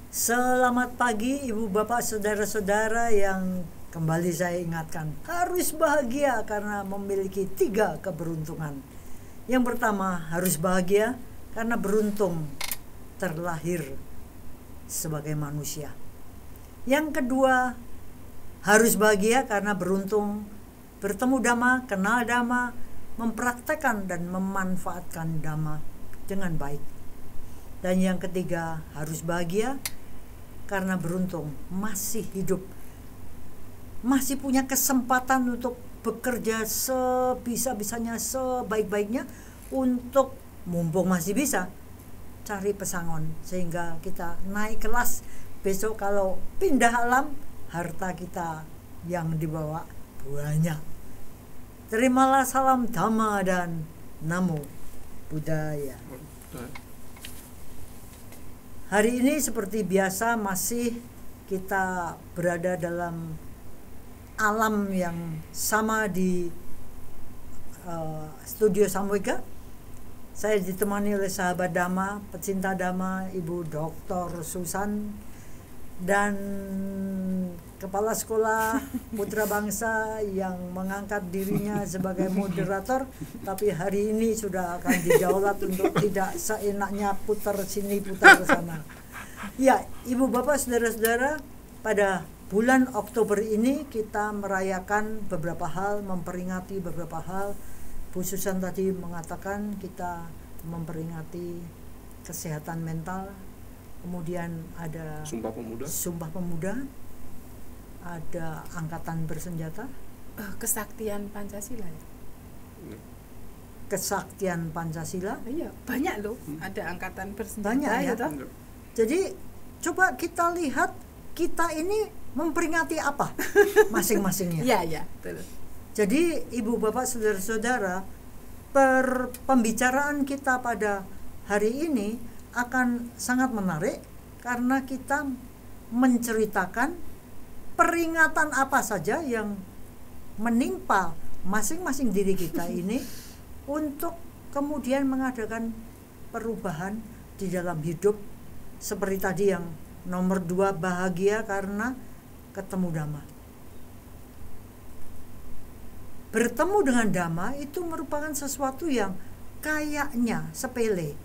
Selamat pagi Ibu Bapak Saudara-saudara yang kembali saya ingatkan harus bahagia karena memiliki 3 keberuntungan. Yang pertama harus bahagia karena beruntung terlahir sebagai manusia. Yang kedua harus bahagia karena beruntung bertemu Dhamma, kenal Dhamma, mempraktekkan dan memanfaatkan Dhamma dengan baik. Dan yang ketiga harus bahagia karena beruntung masih hidup, masih punya kesempatan untuk bekerja sebisa-bisanya, sebaik-baiknya untuk mumpung masih bisa cari pesangon sehingga kita naik kelas besok kalau pindah alam harta kita yang dibawa banyak. Terimalah salam Dhamma dan Namo Buddhaya. Hari ini seperti biasa masih kita berada dalam alam yang sama di studio Samwika. Saya ditemani oleh sahabat Dhamma, pecinta Dhamma, Ibu Dr. Susan, dan Kepala Sekolah Putra Bangsa yang mengangkat dirinya sebagai moderator, tapi hari ini sudah akan didaulat untuk tidak seenaknya putar sini putar sana. Ya, Ibu Bapak Saudara-saudara, pada bulan Oktober ini kita merayakan beberapa hal, memperingati beberapa hal. Bu Susan tadi mengatakan kita memperingati kesehatan mental, kemudian ada Sumpah Pemuda, ada Angkatan Bersenjata, Kesaktian Pancasila ya? Kesaktian Pancasila. Iya, banyak loh. Ada Angkatan Bersenjata. Banyak ya. Gitu. Jadi coba kita lihat kita ini memperingati apa masing-masingnya. Iya, betul. Jadi Ibu Bapak Saudara-saudara, pembicaraan kita pada hari ini akan sangat menarik karena kita menceritakan peringatan apa saja yang menimpa masing-masing diri kita ini untuk kemudian mengadakan perubahan di dalam hidup, seperti tadi yang nomor 2 bahagia karena ketemu Dhamma. Bertemu dengan Dhamma itu merupakan sesuatu yang kayaknya sepele,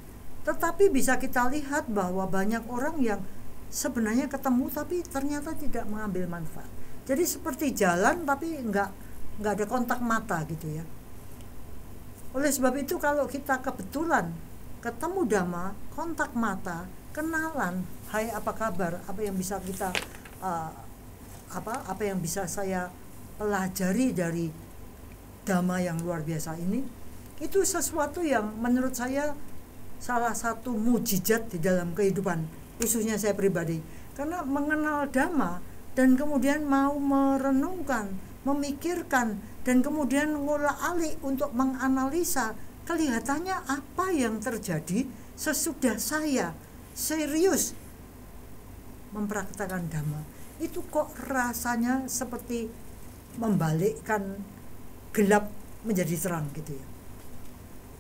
tetapi bisa kita lihat bahwa banyak orang yang sebenarnya ketemu tapi ternyata tidak mengambil manfaat. Jadi seperti jalan tapi enggak ada kontak mata gitu ya. Oleh sebab itu kalau kita kebetulan ketemu Dhamma, kontak mata, kenalan, hai apa kabar, apa yang bisa kita apa yang bisa saya pelajari dari Dhamma yang luar biasa ini, itu sesuatu yang menurut saya salah satu mujizat di dalam kehidupan, khususnya saya pribadi, karena mengenal Dhamma dan kemudian mau merenungkan, memikirkan, dan kemudian ngolah alik untuk menganalisa kelihatannya apa yang terjadi sesudah saya serius mempraktikkan Dhamma. Itu kok rasanya seperti membalikkan gelap menjadi terang gitu ya.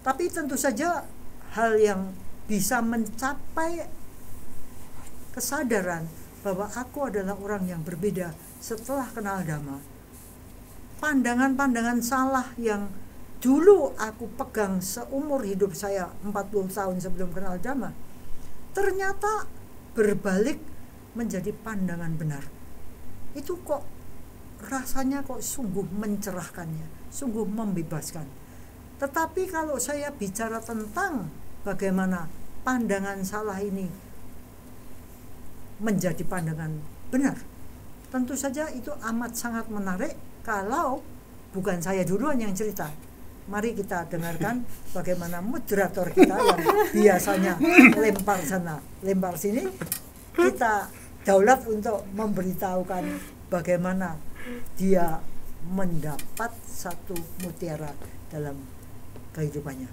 Tapi tentu saja hal yang bisa mencapai kesadaran bahwa aku adalah orang yang berbeda setelah kenal Dhamma. Pandangan-pandangan salah yang dulu aku pegang seumur hidup saya 40 tahun sebelum kenal Dhamma, ternyata berbalik menjadi pandangan benar. Itu kok rasanya kok sungguh mencerahkannya, sungguh membebaskan. Tetapi kalau saya bicara tentang bagaimana pandangan salah ini menjadi pandangan benar, tentu saja itu amat sangat menarik kalau bukan saya duluan yang cerita. Mari kita dengarkan bagaimana moderator kita yang biasanya lempar sana, lempar sini, kita daulat untuk memberitahukan bagaimana dia mendapat satu mutiara dalam kehidupannya.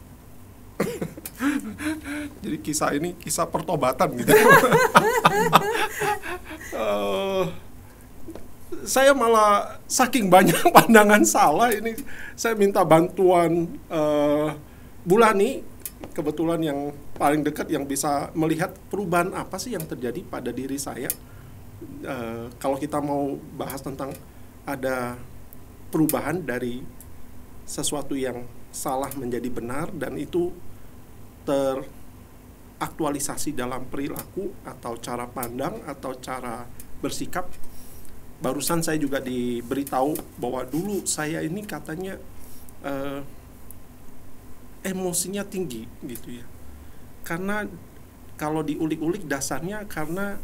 Jadi kisah ini kisah pertobatan gitu. saya malah saking banyak pandangan salah ini, saya minta bantuan Bulani, kebetulan yang paling dekat yang bisa melihat perubahan apa sih yang terjadi pada diri saya. Kalau kita mau bahas tentang ada perubahan dari sesuatu yang salah menjadi benar, dan itu teraktualisasi dalam perilaku atau cara pandang atau cara bersikap. Barusan saya juga diberitahu bahwa dulu saya ini katanya emosinya tinggi gitu ya. Karena kalau diulik-ulik dasarnya karena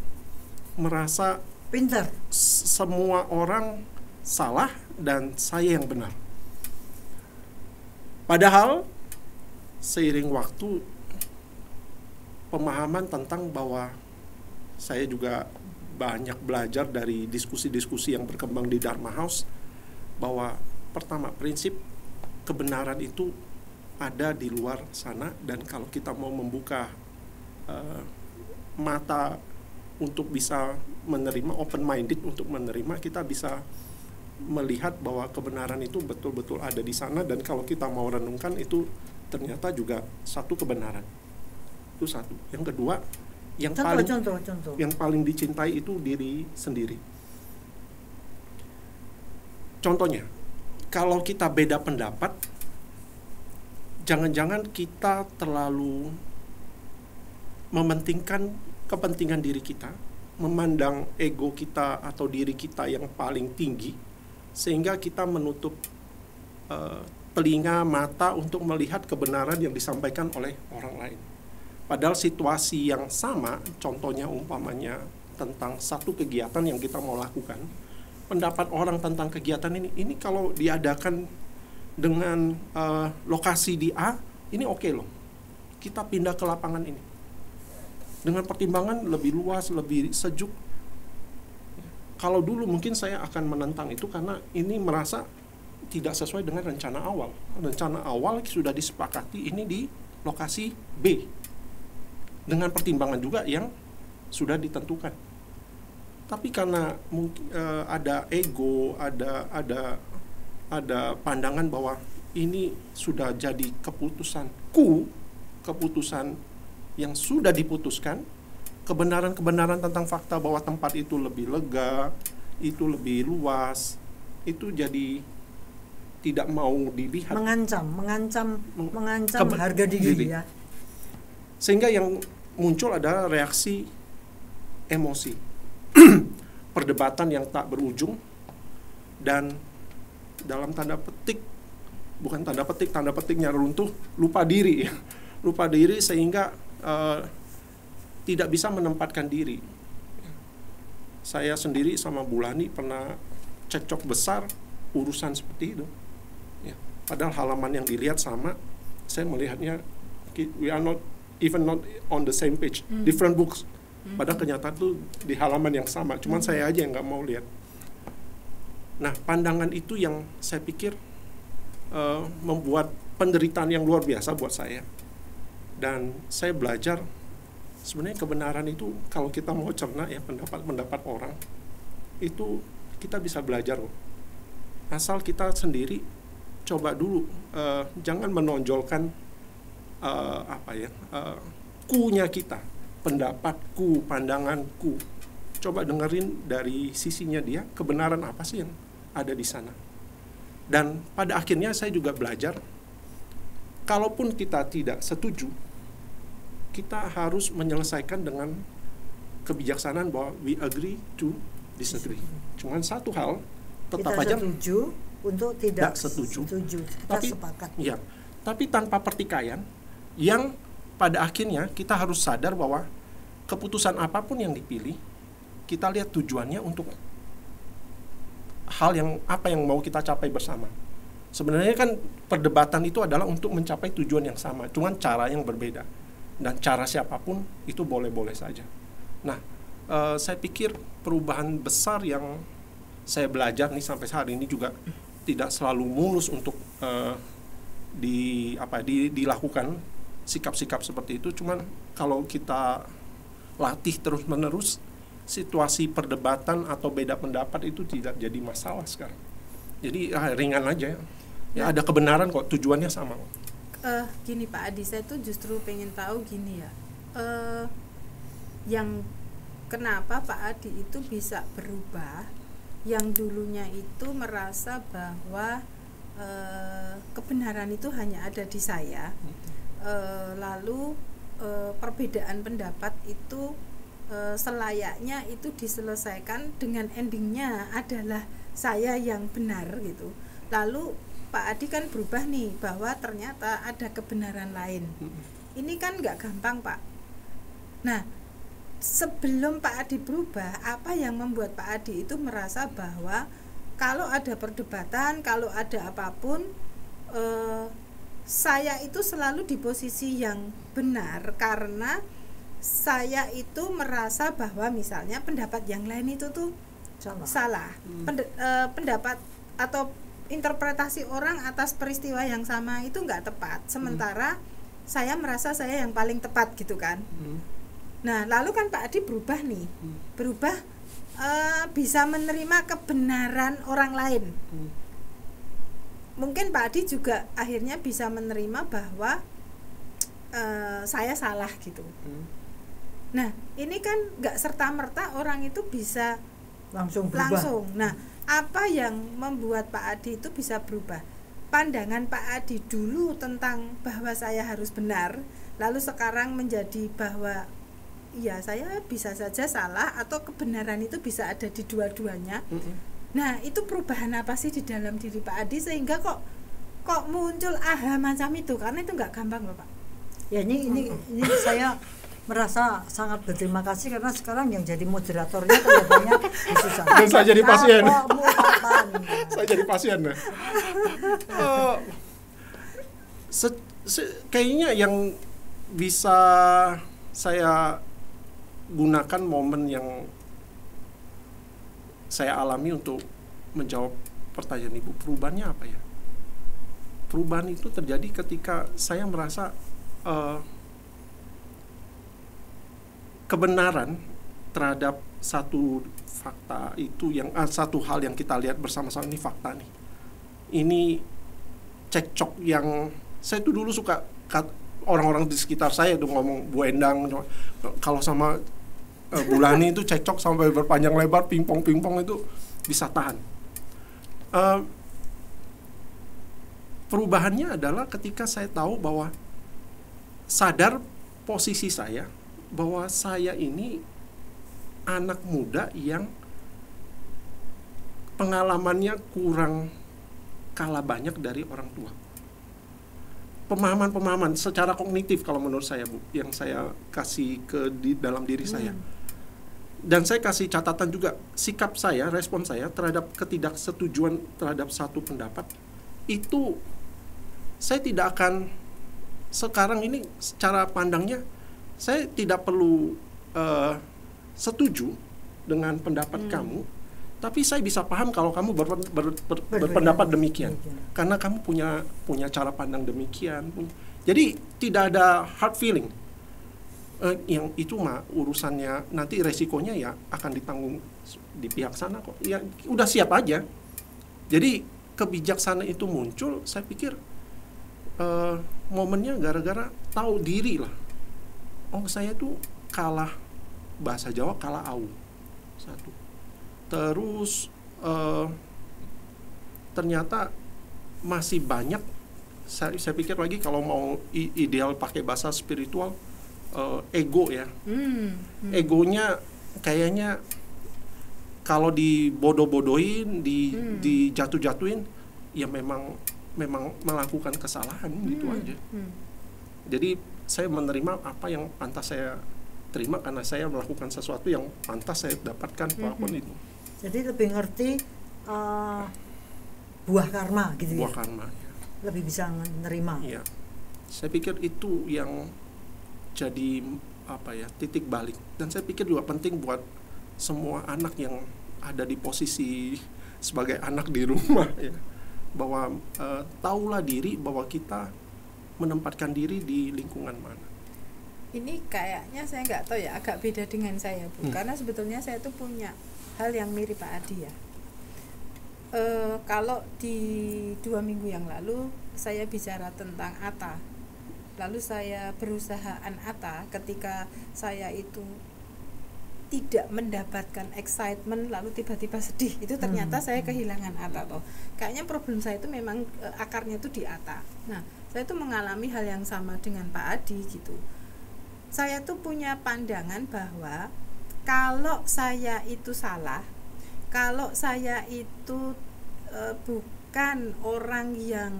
merasa Pinter. semua orang salah dan saya yang benar. Padahal seiring waktu pemahaman tentang bahwa saya juga banyak belajar dari diskusi-diskusi yang berkembang di Dharma House, bahwa pertama prinsip kebenaran itu ada di luar sana, dan kalau kita mau membuka mata untuk bisa menerima, open minded untuk menerima, kita bisa melihat bahwa kebenaran itu betul-betul ada di sana, dan kalau kita mau renungkan itu ternyata juga satu kebenaran. Itu satu. Yang kedua, yang Contoh. paling dicintai itu diri sendiri. Contohnya, kalau kita beda pendapat, jangan-jangan kita terlalu mementingkan kepentingan diri kita, memandang ego kita atau diri kita yang paling tinggi, sehingga kita menutup telinga, mata untuk melihat kebenaran yang disampaikan oleh orang lain. Padahal situasi yang sama, contohnya umpamanya tentang satu kegiatan yang kita mau lakukan, pendapat orang tentang kegiatan ini kalau diadakan dengan lokasi di A, ini oke loh. Kita pindah ke lapangan ini. Dengan pertimbangan lebih luas, lebih sejuk. Kalau dulu mungkin saya akan menentang itu karena ini merasa tidak sesuai dengan rencana awal. Rencana awal sudah disepakati ini di lokasi B. Dengan pertimbangan juga yang sudah ditentukan. Tapi karena mungkin ada ego, ada pandangan bahwa ini sudah jadi keputusan yang sudah diputuskan, kebenaran-kebenaran tentang fakta bahwa tempat itu lebih lega, itu lebih luas, itu jadi tidak mau dilihat. Mengancam harga diri ya. Sehingga yang muncul adalah reaksi emosi, perdebatan yang tak berujung, dan dalam tanda petiknya runtuh, lupa diri sehingga tidak bisa menempatkan diri. Saya sendiri sama Bulani pernah cekcok besar urusan seperti itu ya. Padahal halaman yang dilihat sama, saya melihatnya we are not on the same page, different books. Padahal kenyataan itu di halaman yang sama, cuman saya aja yang nggak mau lihat. Nah, pandangan itu yang saya pikir membuat penderitaan yang luar biasa buat saya. Dan saya belajar sebenarnya kebenaran itu kalau kita mau cerna ya pendapat orang itu kita bisa belajar loh. Asal kita sendiri coba dulu jangan menonjolkan kunya kita, pendapatku, pandanganku. Coba dengerin dari sisinya dia, kebenaran apa sih yang ada di sana. Dan pada akhirnya saya juga belajar, kalaupun kita tidak setuju, kita harus menyelesaikan dengan kebijaksanaan bahwa we agree to disagree. Cuman satu hal, tetap kita aja setuju untuk tidak setuju. Kita sepakat. Ya, tapi tanpa pertikaian, yang pada akhirnya kita harus sadar bahwa keputusan apapun yang dipilih, kita lihat tujuannya untuk hal yang apa yang mau kita capai bersama. Sebenarnya kan perdebatan itu adalah untuk mencapai tujuan yang sama, cuman cara yang berbeda. Dan cara siapapun itu boleh-boleh saja. Nah, saya pikir perubahan besar yang saya belajar nih sampai hari ini juga tidak selalu mulus untuk dilakukan sikap-sikap seperti itu. Cuman kalau kita latih terus-menerus, situasi perdebatan atau beda pendapat itu tidak jadi masalah sekarang. Jadi ringan aja. Ya ada kebenaran kok, tujuannya sama. Gini Pak Adi, saya tuh justru pengen tahu gini ya. Yang kenapa Pak Adi itu bisa berubah, yang dulunya itu merasa bahwa kebenaran itu hanya ada di saya, lalu perbedaan pendapat itu selayaknya itu diselesaikan dengan endingnya adalah saya yang benar gitu. Lalu Pak Adi kan berubah nih bahwa ternyata ada kebenaran lain. Ini kan nggak gampang Pak. Nah, sebelum Pak Adi berubah, apa yang membuat Pak Adi itu merasa bahwa kalau ada perdebatan, kalau ada apapun, saya itu selalu di posisi yang benar karena saya itu merasa bahwa misalnya pendapat yang lain itu tuh salah. Pendapat atau interpretasi orang atas peristiwa yang sama itu nggak tepat. Sementara saya merasa saya yang paling tepat gitu kan. Nah, lalu kan Pak Adi berubah nih, berubah bisa menerima kebenaran orang lain. Mungkin Pak Adi juga akhirnya bisa menerima bahwa saya salah gitu. Nah, ini kan nggak serta-merta orang itu bisa langsung berubah. Nah, apa yang membuat Pak Adi itu bisa berubah? Pandangan Pak Adi dulu tentang bahwa saya harus benar, lalu sekarang menjadi bahwa ya saya bisa saja salah atau kebenaran itu bisa ada di dua-duanya. Nah, itu perubahan apa sih di dalam diri Pak Adi sehingga kok muncul aha macam itu? Karena itu nggak gampang loh Pak. Ya ini saya merasa sangat berterima kasih karena sekarang yang jadi moderatornya kelihatannya susah. Dan saya jadi pasien. Saya jadi pasien. Kayaknya yang bisa saya gunakan momen yang saya alami untuk menjawab pertanyaan Ibu, perubahannya apa ya? Perubahan itu terjadi ketika saya merasa kebenaran terhadap satu fakta itu yang satu hal yang kita lihat bersama-sama, ini fakta nih. Ini cekcok yang saya tuh dulu suka orang-orang di sekitar saya tuh ngomong Bu Endang kalau sama Bulani itu cekcok sampai berpanjang lebar, pingpong itu bisa tahan. Perubahannya adalah ketika saya tahu bahwa sadar posisi saya bahwa saya ini anak muda yang pengalamannya kurang kalah banyak dari orang tua. Pemahaman secara kognitif kalau menurut saya Bu, yang saya kasih dalam diri saya. Dan saya kasih catatan juga, sikap saya, respon saya terhadap ketidaksetujuan terhadap satu pendapat itu saya tidak akan sekarang ini secara pandangnya saya tidak perlu setuju dengan pendapat kamu, tapi saya bisa paham kalau kamu berpendapat demikian, karena kamu punya cara pandang demikian. Jadi tidak ada hard feeling. Yang itu mah urusannya nanti resikonya ya akan ditanggung di pihak sana kok. Ya udah siap aja. Jadi kebijaksanaan itu muncul, saya pikir momennya gara-gara tahu diri lah. Oh, saya tuh kalah bahasa Jawa, kalah au. Satu. Terus ternyata masih banyak, saya pikir lagi kalau mau ideal pakai bahasa spiritual, ego ya. Egonya kayaknya kalau dibodoh-bodohin, dijatuh-jatuhin, ya memang melakukan kesalahan gitu aja. Jadi saya menerima apa yang pantas saya terima karena saya melakukan sesuatu yang pantas saya dapatkan apapun itu. Jadi lebih ngerti buah karma gitu ya. Buah karma. Ya. Lebih bisa menerima. Iya. Saya pikir itu yang jadi titik balik. Dan saya pikir juga penting buat semua anak yang ada di posisi sebagai anak di rumah ya. Bahwa tahulah diri bahwa kita menempatkan diri di lingkungan mana. Ini kayaknya saya nggak tahu ya, agak beda dengan saya, Bu. Karena sebetulnya saya tuh punya hal yang mirip Pak Adi ya. Kalau di 2 minggu yang lalu saya bicara tentang Atta, lalu saya berusaha Atta ketika saya itu tidak mendapatkan excitement lalu tiba-tiba sedih, itu ternyata saya kehilangan Atta toh. Kayaknya problem saya itu memang akarnya itu di Atta. Nah, saya tuh mengalami hal yang sama dengan Pak Adi gitu. Saya tuh punya pandangan bahwa kalau saya itu salah, kalau saya itu bukan orang yang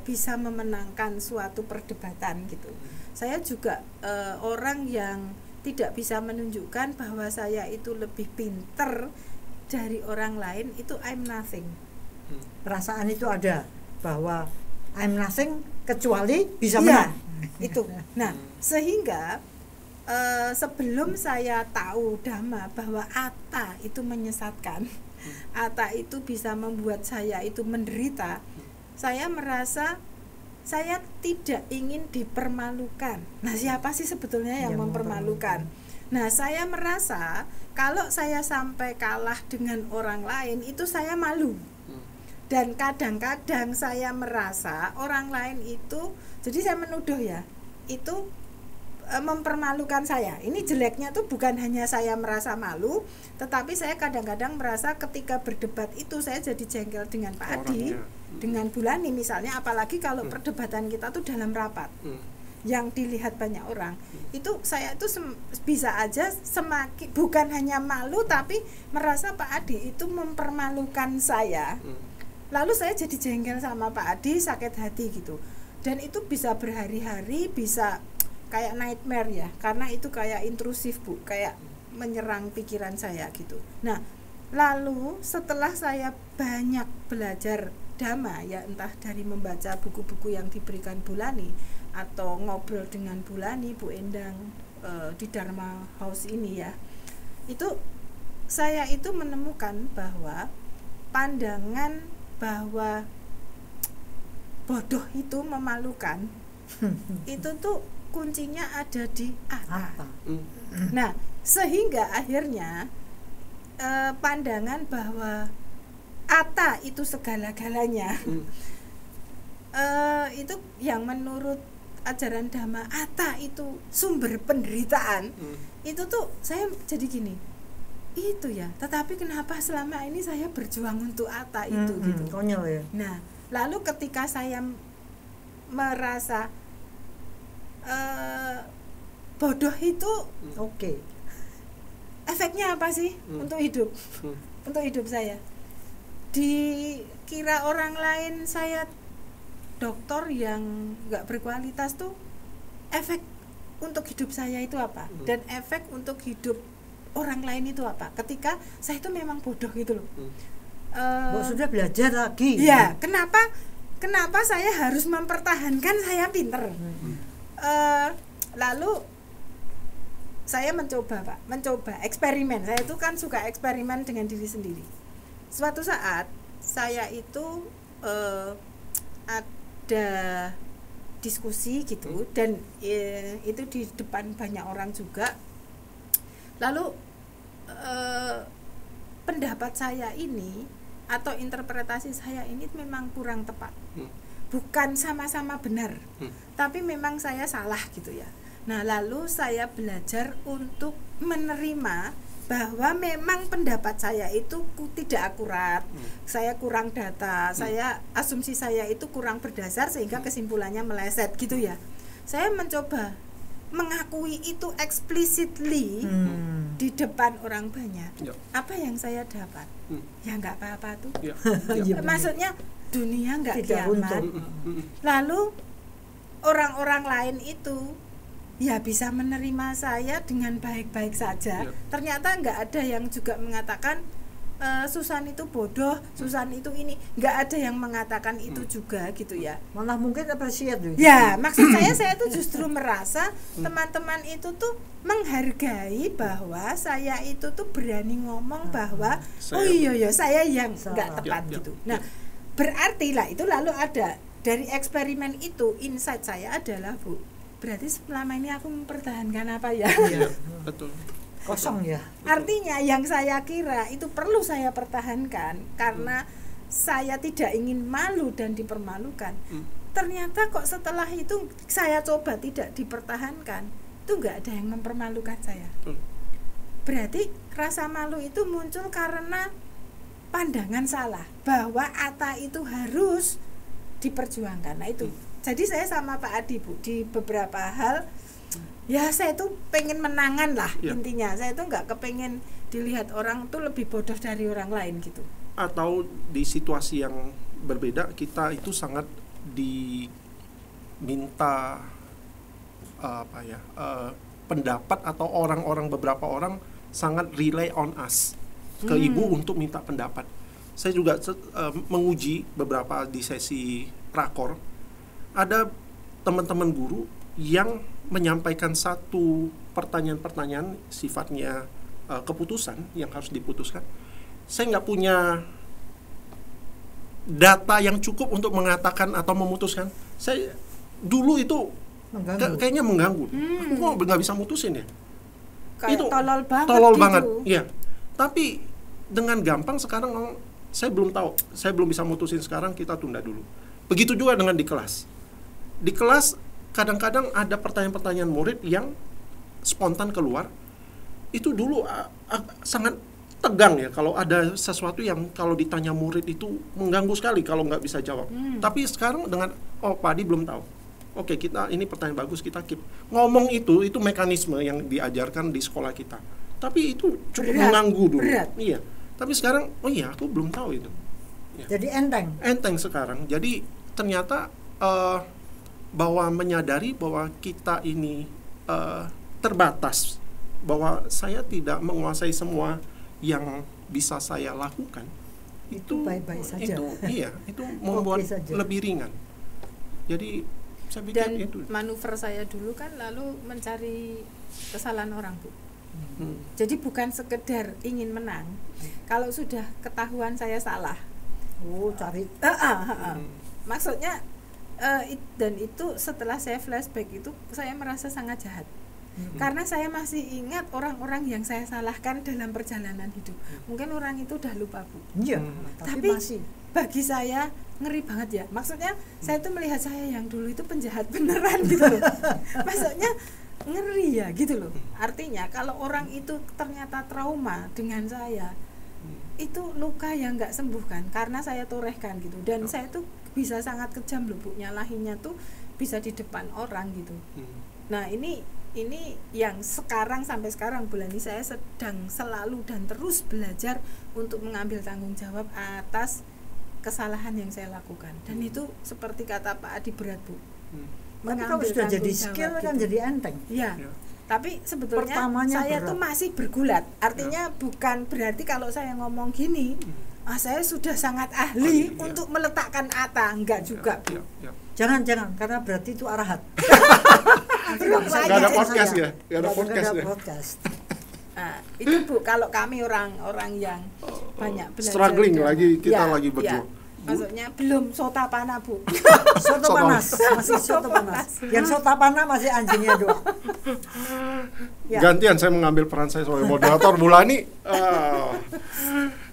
bisa memenangkan suatu perdebatan gitu. Saya juga orang yang tidak bisa menunjukkan bahwa saya itu lebih pinter dari orang lain, itu I'm nothing. Perasaan itu ada bahwa I'm nothing kecuali bisa Iya, menang. itu. Nah, sehingga sebelum saya tahu Dhamma bahwa Atta itu menyesatkan, Atta itu bisa membuat saya itu menderita, saya merasa saya tidak ingin dipermalukan. Nah, siapa sih sebetulnya yang mempermalukan? Nah, saya merasa kalau saya sampai kalah dengan orang lain itu saya malu. Dan kadang-kadang saya merasa orang lain itu, jadi saya menuduh ya, itu mempermalukan saya. Ini jeleknya tuh bukan hanya saya merasa malu, tetapi saya kadang-kadang merasa ketika berdebat itu saya jadi jengkel dengan Pak Adi, dengan Bulani misalnya, apalagi kalau perdebatan kita tuh dalam rapat yang dilihat banyak orang, itu saya tuh bisa aja semakin bukan hanya malu tapi merasa Pak Adi itu mempermalukan saya. Lalu saya jadi jengkel sama Pak Adi, sakit hati gitu. Dan itu bisa berhari-hari, bisa kayak nightmare ya, karena itu kayak intrusif Bu, kayak menyerang pikiran saya gitu. Nah, lalu setelah saya banyak belajar Dhamma ya, entah dari membaca buku-buku yang diberikan Bulani atau ngobrol dengan Bulani, Bu Endang di Dharma House ini ya, itu saya itu menemukan bahwa pandangan bahwa bodoh itu memalukan itu tuh kuncinya ada di Atta. Nah, sehingga akhirnya pandangan bahwa Atta itu segala-galanya itu yang menurut ajaran Dhamma, Atta itu sumber penderitaan. Itu tuh saya jadi gini, itu ya, tetapi kenapa selama ini saya berjuang untuk Atta itu gitu. Konyol ya. Nah, lalu ketika saya merasa bodoh itu Oke. efeknya apa sih untuk hidup? Untuk hidup saya. Dikira orang lain saya dokter yang nggak berkualitas tuh, efek untuk hidup saya itu apa? Dan efek untuk hidup orang lain itu apa? Ketika saya itu memang bodoh gitu loh. Sudah belajar lagi. Ya, kenapa saya harus mempertahankan saya pinter? Lalu saya mencoba eksperimen. Saya itu kan suka eksperimen dengan diri sendiri. Suatu saat saya itu ada diskusi gitu, dan itu di depan banyak orang juga. Lalu pendapat saya ini atau interpretasi saya ini memang kurang tepat, bukan sama-sama benar, tapi memang saya salah gitu ya. Nah, lalu saya belajar untuk menerima bahwa memang pendapat saya itu tidak akurat, saya kurang data, saya asumsi saya itu kurang berdasar sehingga kesimpulannya meleset gitu ya. Saya mencoba mengakui itu explicitly di depan orang banyak. Apa yang saya dapat? Ya nggak apa-apa tuh. Maksudnya dunia nggak kiamat. Lalu orang-orang lain itu ya bisa menerima saya dengan baik-baik saja. Ternyata nggak ada yang juga mengatakan Susan itu bodoh, Susan itu ini, nggak ada yang mengatakan itu juga gitu ya. Malah mungkin appreciate gitu. Ya, maksud saya tuh justru merasa teman-teman itu tuh menghargai bahwa saya itu tuh berani ngomong bahwa saya yang nggak tepat gitu. Nah, berarti lah itu lalu ada dari eksperimen itu, insight saya adalah Bu, berarti selama ini aku mempertahankan apa ya? Iya, betul. Kosong ya. Artinya yang saya kira itu perlu saya pertahankan karena saya tidak ingin malu dan dipermalukan. Ternyata kok setelah itu saya coba tidak dipertahankan, itu nggak ada yang mempermalukan saya. Berarti rasa malu itu muncul karena pandangan salah bahwa Atta itu harus diperjuangkan. Nah itu. Jadi saya sama Pak Adi Bu di beberapa hal ya saya itu pengen menangan lah intinya. Saya itu nggak kepengen dilihat orang tuh lebih bodoh dari orang lain gitu. Atau di situasi yang berbeda kita itu sangat diminta pendapat atau beberapa orang sangat rely on us ke ibu untuk minta pendapat. Saya juga menguji beberapa di sesi rakor, ada teman-teman guru yang menyampaikan satu pertanyaan-pertanyaan sifatnya keputusan yang harus diputuskan. Saya nggak punya data yang cukup untuk mengatakan atau memutuskan. Saya dulu itu kayaknya mengganggu. Aku kok nggak bisa mutusin ya? Kayak itu tolol banget. gitu. Iya. Tapi dengan gampang sekarang saya belum tahu. Saya belum bisa mutusin sekarang, kita tunda dulu. Begitu juga dengan di kelas. Di kelas kadang-kadang ada pertanyaan-pertanyaan murid yang spontan keluar. Itu dulu sangat tegang ya kalau ada sesuatu yang kalau ditanya murid itu mengganggu sekali kalau nggak bisa jawab. Tapi sekarang dengan Pak Adi belum tahu. Oke, kita ini pertanyaan bagus, kita keep. Ngomong itu mekanisme yang diajarkan di sekolah kita. Tapi itu cukup mengganggu dulu. Iya. Tapi sekarang aku belum tahu itu. Ya. Jadi enteng sekarang. Jadi ternyata bahwa menyadari bahwa kita ini terbatas, bahwa saya tidak menguasai semua yang bisa saya lakukan, itu baik-baik saja. Itu membuat lebih ringan. Jadi saya pikir dan itu. manuver saya dulu kan lalu mencari kesalahan orang Bu. Jadi bukan sekedar ingin menang. Kalau sudah ketahuan saya salah, cari. Maksudnya dan itu setelah saya flashback itu saya merasa sangat jahat. Karena saya masih ingat orang-orang yang saya salahkan dalam perjalanan hidup. Mungkin orang itu udah lupa Bu. Iya, tapi masih. Bagi saya ngeri banget ya. Maksudnya saya tuh melihat saya yang dulu itu penjahat beneran gitu loh. Maksudnya ngeri ya gitu loh. Artinya kalau orang itu ternyata trauma dengan saya, itu luka yang nggak sembuh kan, karena saya torehkan gitu. Dan saya tuh bisa sangat kejam loh Bu, nyalahinnya tuh bisa di depan orang gitu. Nah ini yang sekarang sampai sekarang bulan ini saya sedang selalu dan terus belajar untuk mengambil tanggung jawab atas kesalahan yang saya lakukan. Dan itu seperti kata Pak Adi berat Bu. Tapi kalau sudah jadi skill gitu. Kan jadi enteng. Iya. Tapi sebetulnya saya tuh masih bergulat. Artinya bukan berarti kalau saya ngomong gini, saya sudah sangat ahli untuk meletakkan Atta. Enggak juga Bu. Jangan karena berarti itu arahat. Gak ada podcast ya? Gak ada podcast. Nah, itu Bu, kalau kami orang-orang yang banyak belajar struggling lagi, kita lagi berjuang. Maksudnya belum sotapana Bu. Soto panas, masih soto panas. Yang sotapana masih anjingnya doang. Gantian saya mengambil peran saya sebagai moderator. Bulani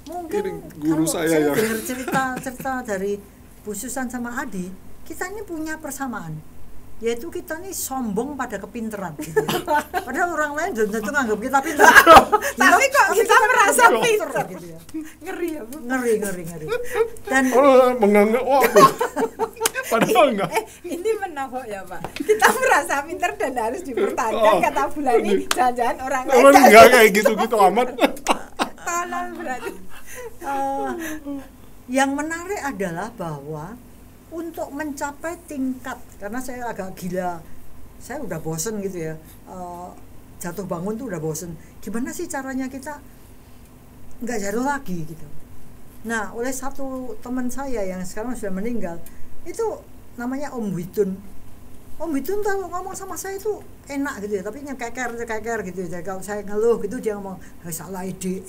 mungkin guru saya ya. Dengar cerita dari Bu Susan sama Adi, kita ini punya persamaan, yaitu kita ini sombong pada kepinteran gitu ya. Padahal orang lain belum tentu nganggap kita pintar. Tapi kok kita merasa pintar gitu ya. Ngeri ya Bu. Ngeri. Dan menganggap padahal enggak. Ini menafok ya Pak. Kita merasa pintar dan harus dipertahankan kata Bulani. Jangan-jangan orang lain enggak kayak gitu-gitu amat. Tolol berarti. Yang menarik adalah bahwa untuk mencapai tingkat, karena saya agak gila, saya udah bosen gitu ya, jatuh bangun tuh udah bosen. Gimana sih caranya kita nggak jatuh lagi gitu? Nah, oleh satu teman saya yang sekarang sudah meninggal, itu namanya Om Widun. Om Widun tuh ngomong sama saya itu enak gitu ya, tapi nyekeker gitu ya. Jadi kalau saya ngeluh gitu dia ngomong, salah DE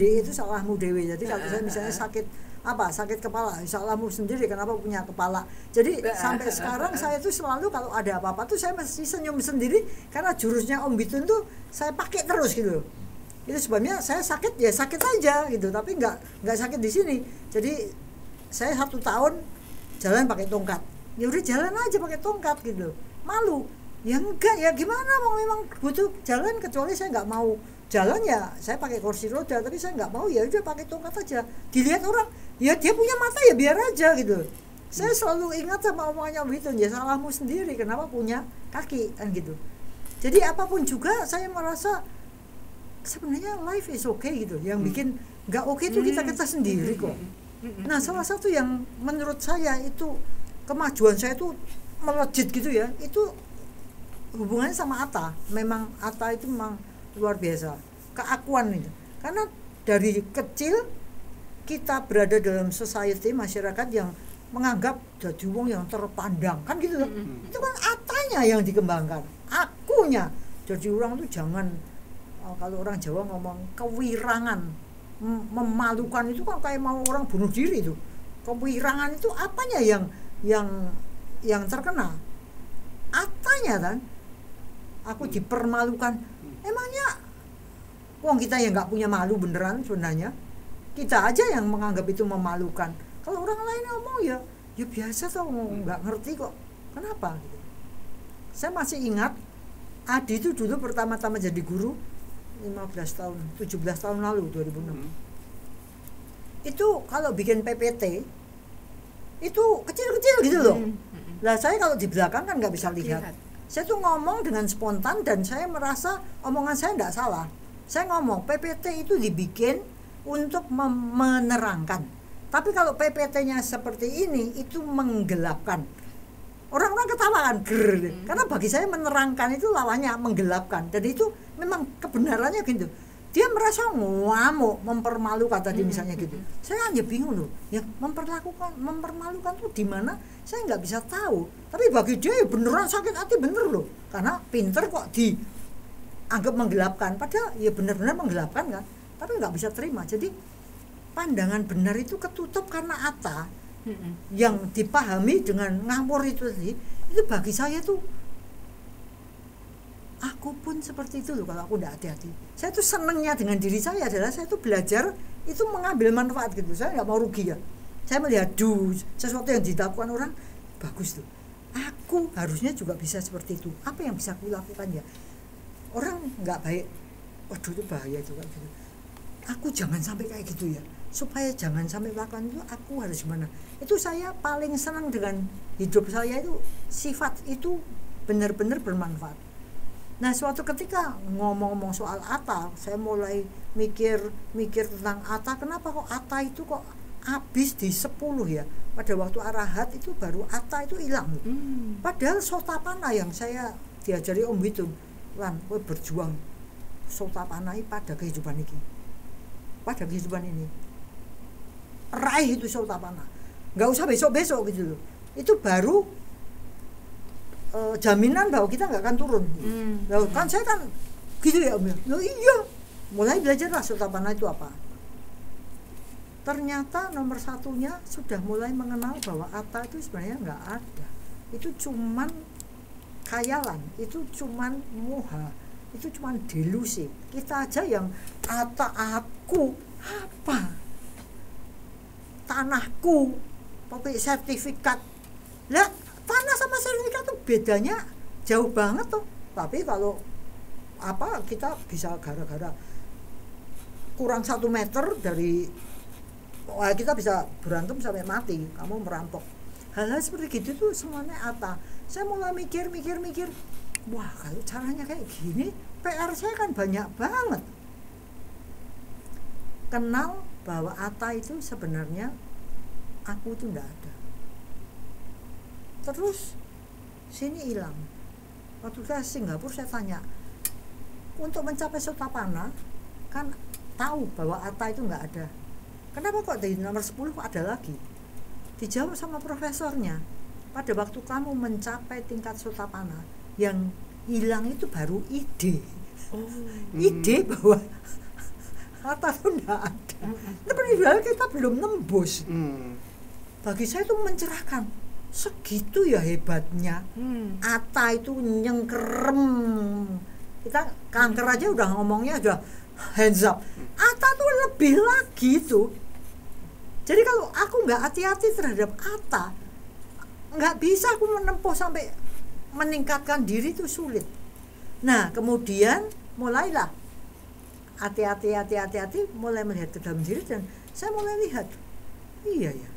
itu salahmu dewe. Jadi kalau saya misalnya sakit apa sakit kepala, salahmu sendiri kenapa punya kepala. Jadi sampai sekarang saya tuh selalu kalau ada apa-apa tuh saya mesti senyum sendiri karena jurusnya Om Bitun tuh saya pakai terus gitu. Itu sebabnya saya sakit ya sakit aja gitu, tapi nggak sakit di sini. Jadi saya 1 tahun jalan pakai tongkat, ya udah jalan aja pakai tongkat gitu, malu ya enggak ya gimana, memang butuh jalan, kecuali saya nggak mau jalan ya saya pakai kursi roda, tapi saya nggak mau ya udah pakai tongkat aja. Dilihat orang ya dia punya mata ya biar aja gitu. Saya selalu ingat sama omongannya Bitun, ya salahmu sendiri kenapa punya kaki kan gitu. Jadi apapun juga saya merasa sebenarnya life is okay gitu. Yang bikin nggak oke itu kita sendiri kok. Nah salah satu yang menurut saya itu kemajuan saya itu melejit gitu ya, itu hubungannya sama Atta. Memang Atta itu memang luar biasa keakuan itu, karena dari kecil kita berada dalam society masyarakat yang menganggap jadi wong yang terpandang kan gitu loh. Itu kan Attanya yang dikembangkan, akunya jadi orang tuh jangan kalau orang Jawa ngomong kewirangan, memalukan itu kan kayak mau orang bunuh diri itu. Kewirangan itu apanya yang terkena? Attanya kan. Aku dipermalukan. Emangnya wong kita yang nggak punya malu beneran sebenarnya. Kita aja yang menganggap itu memalukan. Kalau orang lain ngomong ya biasa tau, nggak ngerti kok. Kenapa? Saya masih ingat Adi itu dulu pertama-tama jadi guru 17 tahun lalu 2006. Itu kalau bikin PPT itu kecil-kecil gitu loh. Lah saya kalau di belakang kan nggak bisa lihat. Saya tuh ngomong dengan spontan dan saya merasa omongan saya tidak salah. Saya ngomong PPT itu dibikin untuk menerangkan. Tapi kalau PPT-nya seperti ini itu menggelapkan. Orang-orang ketawa kan, karena bagi saya menerangkan itu lawannya menggelapkan. Dan itu memang kebenarannya gitu. Dia merasa ngamuk, mempermalukan tadi misalnya gitu. Saya hanya bingung loh, yang mempermalukan tuh di mana? Saya nggak bisa tahu. Tapi bagi dia ya beneran sakit hati bener loh, karena pinter kok dianggap menggelapkan. Padahal ya benar-benar menggelapkan kan, tapi nggak bisa terima. Jadi pandangan benar itu ketutup karena Atta yang dipahami dengan ngawur itu tadi. Itu bagi saya tuh, aku pun seperti itu loh kalau aku tidak hati-hati. Saya tuh senangnya dengan diri saya adalah saya tuh belajar itu mengambil manfaat gitu. Saya nggak mau rugi ya. Saya melihat sesuatu yang dilakukan orang bagus tuh. Aku harusnya juga bisa seperti itu. Apa yang bisa aku lakukan ya? Orang nggak baik. Waduh itu bahaya itu kan gitu. Aku jangan sampai kayak gitu ya. Supaya jangan sampai melakukan itu, aku harus gimana? Itu saya paling senang dengan hidup saya itu, sifat itu benar-benar bermanfaat. Nah suatu ketika ngomong-ngomong soal Atta, saya mulai mikir tentang Atta. Kenapa kok Atta itu kok habis di 10 ya? Pada waktu Arahat itu baru Atta itu hilang. Padahal Sotapana yang saya diajari Om Bitun, Lan, kowe berjuang Sotapana pada kehidupan ini. Pada kehidupan ini. Raih itu Sotapana. Enggak usah besok-besok gitu loh. Itu baru jaminan bahwa kita nggak akan turun. Loh, kan saya kan gitu ya Om. Loh iya, mulai belajar lah Sotapana itu apa. Ternyata nomor satunya sudah mulai mengenal bahwa Atta itu sebenarnya nggak ada. Itu cuman khayalan, itu cuman moha, itu cuman delusi. Kita aja yang Atta aku apa? Tanahku, pakai sertifikat. Lah tanah sama sertifikat tuh bedanya jauh banget tuh. Tapi kalau apa kita bisa gara-gara kurang 1 meter dari kita bisa berantem sampai mati, kamu merampok. Hal-hal seperti gitu tuh semuanya Atta. Saya mulai mikir, wah kalau caranya kayak gini PR saya kan banyak banget. Kenal bahwa Atta itu sebenarnya aku itu enggak ada. Terus sini hilang. Waktu saya Singapura saya tanya, untuk mencapai Sotapana kan tahu bahwa Atta itu enggak ada. Kenapa kok di nomor 10 kok ada lagi? Dijawab sama profesornya, pada waktu kamu mencapai tingkat Sotapana, yang hilang itu baru ide. Ide bahwa Atta itu enggak ada. Tapi kita belum nembus. Bagi saya itu mencerahkan. Segitu ya hebatnya. Atta itu nyengkerem. Kita kanker aja udah ngomongnya udah hands up. Atta tuh lebih lagi tuh. Jadi kalau aku nggak hati-hati terhadap Atta, nggak bisa aku menempuh sampai meningkatkan diri itu sulit. Nah kemudian mulailah hati-hati, mulai melihat ke dalam diri dan saya mulai lihat, iya ya.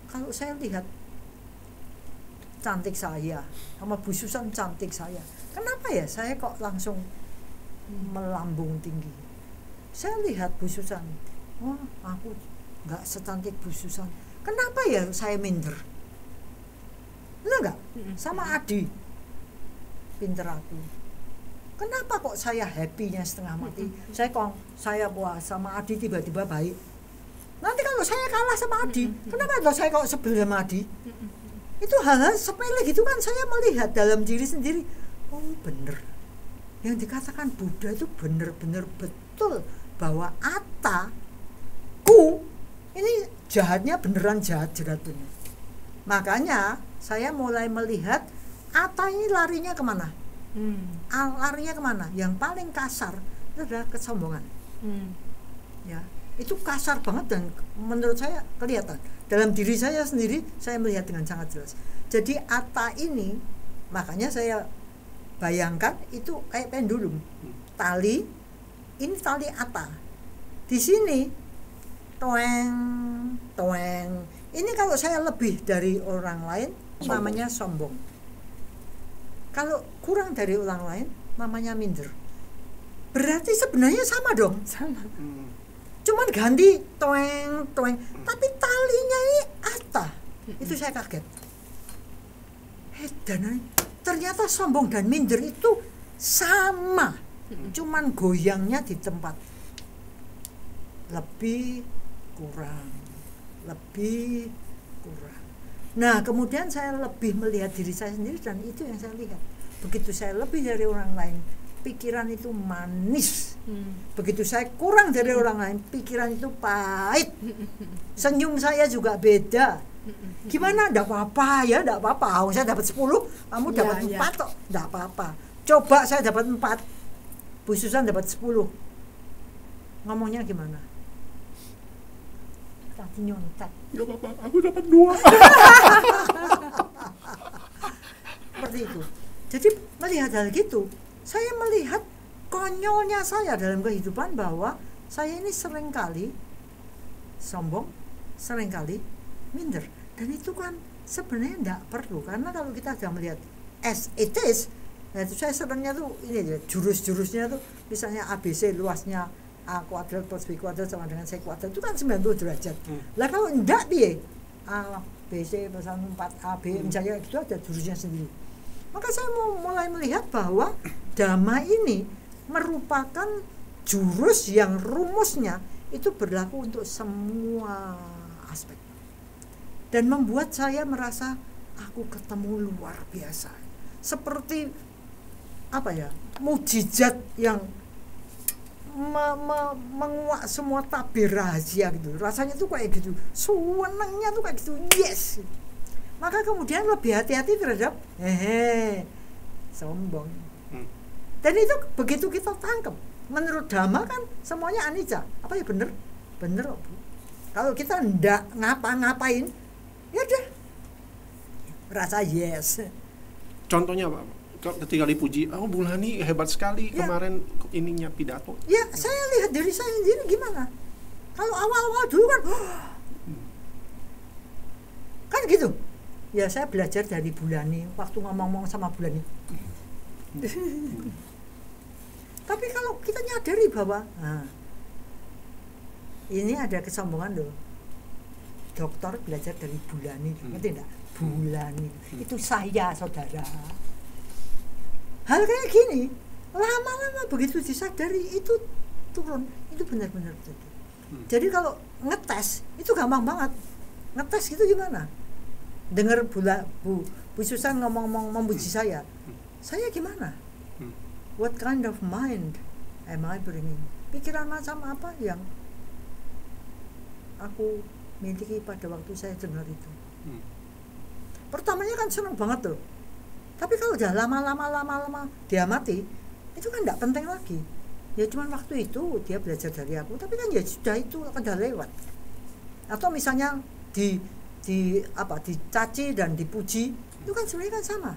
Kalau saya lihat cantik saya sama Bu Susan cantik saya, kenapa ya saya kok langsung melambung tinggi? Saya lihat Bu Susan, oh aku nggak secantik Bu Susan, kenapa ya saya minder? Enggak, sama Adi pinter aku, kenapa kok saya happy-nya setengah mati? Saya puas sama Adi tiba-tiba baik. Nanti kalau saya kalah sama Adi, kenapa saya kok sebel sama Adi? Itu hal-hal sepele gitu kan, saya melihat dalam diri sendiri. Oh bener, yang dikatakan Buddha itu bener-bener betul, bahwa Atta ku ini jahatnya beneran jahat bener. Makanya saya mulai melihat Atta ini larinya kemana? Larinya kemana? Yang paling kasar itu adalah kesombongan. Ya, itu kasar banget dan menurut saya kelihatan dalam diri saya sendiri, saya melihat dengan sangat jelas. Jadi Atta ini, makanya saya bayangkan itu kayak pendulum, tali, ini tali Atta. Di sini toeng. Ini kalau saya lebih dari orang lain, namanya sombong. Kalau kurang dari orang lain, namanya minder. Berarti sebenarnya sama dong. Sama. Cuman ganti toeng. Tapi talinya ini Atta. Itu saya kaget. Dan ternyata sombong dan minder itu sama. Cuman goyangnya di tempat. Lebih kurang. Nah kemudian saya lebih melihat diri saya sendiri dan itu yang saya lihat. Begitu saya lebih dari orang lain, pikiran itu manis. Begitu saya kurang dari orang lain, pikiran itu pahit. Senyum saya juga beda. Gimana? Enggak apa-apa ya, enggak apa-apa. Saya dapat 10, kamu dapat 4 kok. Enggak apa-apa. Coba saya dapat 4, Bu Susan dapat 10. Ngomongnya gimana? Tadi nyontek. Enggak apa-apa, aku dapat 2. Seperti itu. Jadi melihat hal gitu, saya melihat konyolnya saya dalam kehidupan bahwa saya ini seringkali sombong, seringkali minder. Dan itu kan sebenarnya enggak perlu, karena kalau kita sudah melihat as it is, nah itu saya sebenarnya tuh ini jurus-jurusnya tuh misalnya ABC luasnya A kuadrat plus B kuadrat sama dengan C kuadrat itu kan 90 derajat. Lah kalau enggak piye? A BC plus 4AB misalnya gitu ada jurusnya sendiri. Maka saya mau mulai melihat bahwa Dhamma ini merupakan jurus yang rumusnya itu berlaku untuk semua aspek. Dan membuat saya merasa aku ketemu luar biasa. Seperti apa ya? Mukjizat yang menguak semua tabir rahasia gitu. Rasanya tuh kayak gitu. Senangnya tuh kayak gitu. Yes. Maka kemudian lebih hati-hati terhadap sombong. Dan itu begitu kita tangkap. Menurut Dhamma kan semuanya anicca. Apa ya bener? Bener Bu. Kalau kita ndak ngapa-ngapain, ya udah. Rasa yes. Contohnya Pak, ketika dipuji, oh Bulani hebat sekali ya. Kemarin ininya pidato. Ya, saya lihat diri saya sendiri gimana. Kalau awal-awal dulu kan, kan gitu. Ya saya belajar dari Bulani waktu ngomong-ngomong sama Bulani. Tapi kalau kita nyadari bahwa ini ada kesombongan loh. Dokter belajar dari Bulani, ngerti enggak? Bulani itu saya saudara. Hal kayak gini lama-lama begitu disadari itu turun, itu benar-benar betul. Jadi kalau ngetes itu gampang banget. Ngetes itu gimana? Dengar Bu Susan ngomong-ngomong memuji saya gimana? What kind of mind Am I bringing? Pikiran macam apa yang aku miliki pada waktu saya dengar itu? Pertamanya kan seneng banget tuh. Tapi kalau udah lama dia mati, itu kan tidak penting lagi. Ya cuman waktu itu dia belajar dari aku, tapi kan ya sudah itu udah lewat. Atau misalnya dicaci dan dipuji, itu kan sebenarnya kan sama.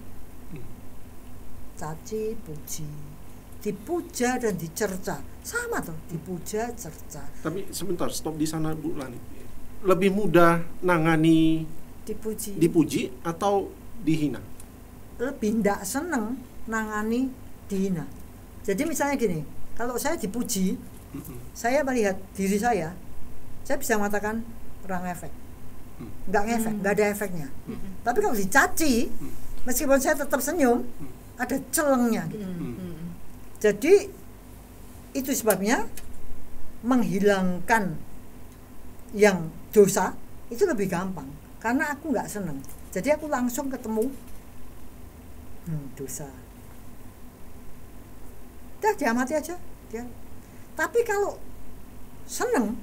Caci, puji, dipuja dan dicerca, sama tuh, dipuja, cerca. Tapi sebentar, stop di sana Bu Lani. Lebih mudah nangani dipuji atau dihina? Lebih ndak seneng nangani dihina. Jadi misalnya gini, kalau saya dipuji, saya melihat diri saya bisa mengatakan kurang efek, nggak ngefek, nggak ada efeknya. Tapi kalau dicaci, meskipun saya tetap senyum, ada celengnya gitu. Jadi itu sebabnya menghilangkan yang dosa itu lebih gampang, karena aku nggak seneng. Jadi aku langsung ketemu dosa. Dah diamati aja dia. Tapi kalau seneng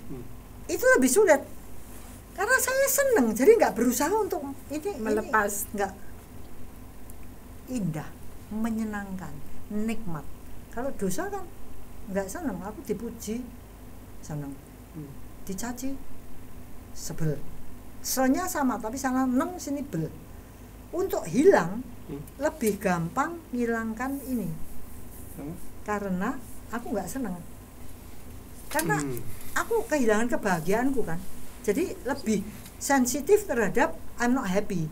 itu lebih sulit, karena saya seneng, jadi nggak berusaha untuk ini melepas. Nggak indah, menyenangkan, nikmat. Kalau dosa kan nggak seneng. Aku dipuji seneng, dicaci sebel. Selnya sama, tapi sana neng sini bel. Untuk hilang lebih gampang hilangkan ini, karena aku nggak seneng, karena aku kehilangan kebahagiaanku kan. Jadi lebih sensitif terhadap I'm not happy.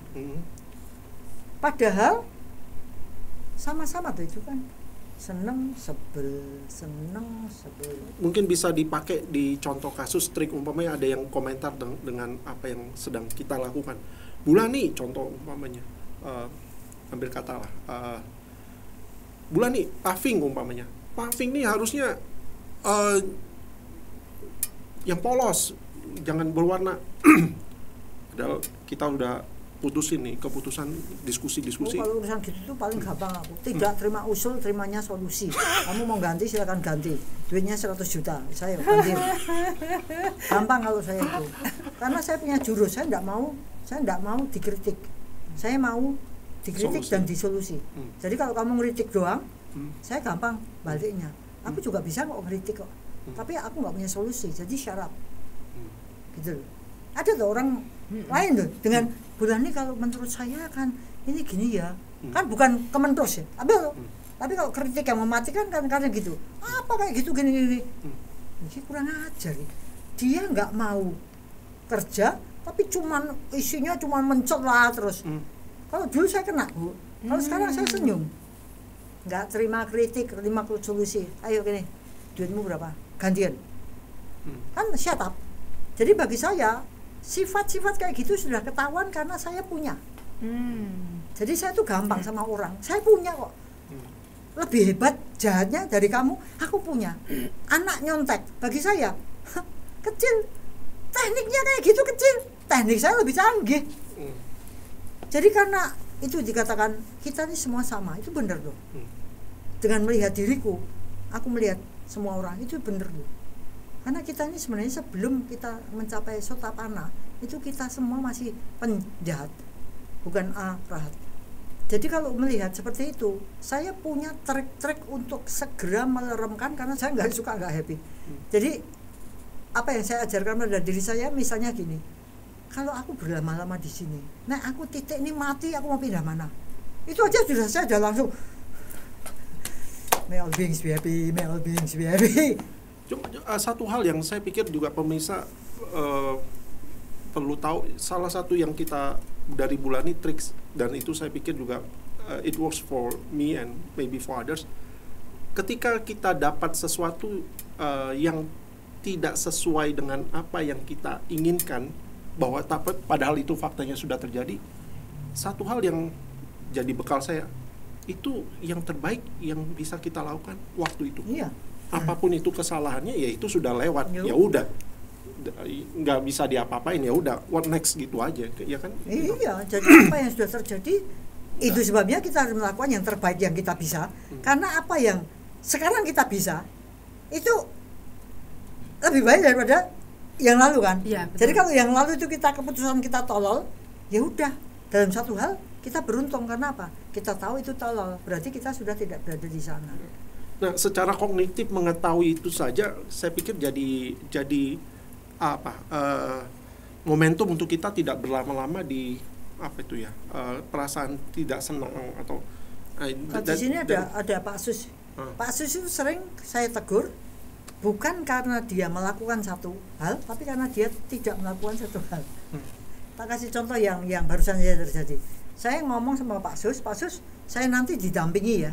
Padahal sama-sama tuh itu kan seneng sebel. Mungkin bisa dipakai di contoh kasus trik, umpamanya ada yang komentar dengan apa yang sedang kita lakukan. Bulan nih contoh umpamanya, ambil kata lah, Bulan nih paving umpamanya, paving nih harusnya yang polos, jangan berwarna. Padahal kita udah putusin nih, keputusan diskusi. Kalau urusan gitu tuh paling gampang aku. Tidak terima usul, terimanya solusi. Kamu mau ganti silakan ganti. Duitnya 100 juta, saya ganti. Gampang kalau saya itu. Karena saya punya jurus, saya enggak mau dikritik. Saya mau dikritik dan disolusi. Jadi kalau kamu ngeritik doang, saya gampang baliknya. Aku juga bisa kok ngeritik kok. Tapi aku enggak punya solusi, jadi syarap. Gitu. Ada tuh orang lain tuh dengan Bulan ini kalau menurut saya kan ini gini ya, kan bukan kementerian ya, tapi kalau kritik yang mematikan kan karena gitu, apa kayak gitu gini. Ini kurang ajar. Dia nggak mau kerja, tapi isinya cuman mencela terus. Kalau dulu saya kena, Bu. Kalau sekarang saya senyum, nggak terima kritik, terima solusi. Ayo gini, duitmu berapa? Gantian. Kan shut up. Jadi bagi saya sifat-sifat kayak gitu sudah ketahuan karena saya punya. Jadi saya tuh gampang sama orang. Saya punya kok. Lebih hebat jahatnya dari kamu, aku punya. Anak nyontek bagi saya kecil. Tekniknya kayak gitu kecil. Teknik saya lebih canggih. Jadi karena itu dikatakan kita ini semua sama, itu benar loh. Dengan melihat diriku, aku melihat semua orang, itu benar loh. Karena kita ini sebenarnya sebelum kita mencapai sotapana, itu kita semua masih penjahat, bukan arahat. Jadi kalau melihat seperti itu, saya punya trik-trik untuk segera meleremkan, karena saya nggak suka nggak happy. Jadi apa yang saya ajarkan pada diri saya, misalnya gini, kalau aku berlama-lama di sini, nah aku titik ini mati, aku mau pindah mana? Itu aja sudah saya sudah langsung may all beings be happy, may all beings be happy. Cuma satu hal yang saya pikir juga pemirsa perlu tahu, salah satu yang kita dari Bulan ini tricks, dan itu saya pikir juga it works for me and maybe for others. Ketika kita dapat sesuatu yang tidak sesuai dengan apa yang kita inginkan, bahwa padahal itu faktanya sudah terjadi, satu hal yang jadi bekal saya, itu yang terbaik yang bisa kita lakukan waktu itu. Iya. Apapun itu kesalahannya, ya itu sudah lewat, ya udah, nggak bisa diapa-apain, ya udah, what next gitu aja, ya kan? Iya, jadi apa yang sudah terjadi itu sebabnya kita harus melakukan yang terbaik yang kita bisa. Karena apa yang sekarang kita bisa, itu lebih baik daripada yang lalu kan. Iya, betul. Jadi kalau yang lalu itu keputusan kita tolol, ya udah, dalam satu hal kita beruntung. Karena apa? Kita tahu itu tolol, berarti kita sudah tidak berada di sana. Nah, secara kognitif mengetahui itu saja, saya pikir jadi momentum untuk kita tidak berlama-lama di perasaan tidak senang atau. Di sini ada Pak Sus. Pak Sus itu sering saya tegur, bukan karena dia melakukan satu hal, tapi karena dia tidak melakukan satu hal. Tak kasih contoh yang barusan saja terjadi. Saya ngomong sama Pak Sus, saya nanti didampingi ya.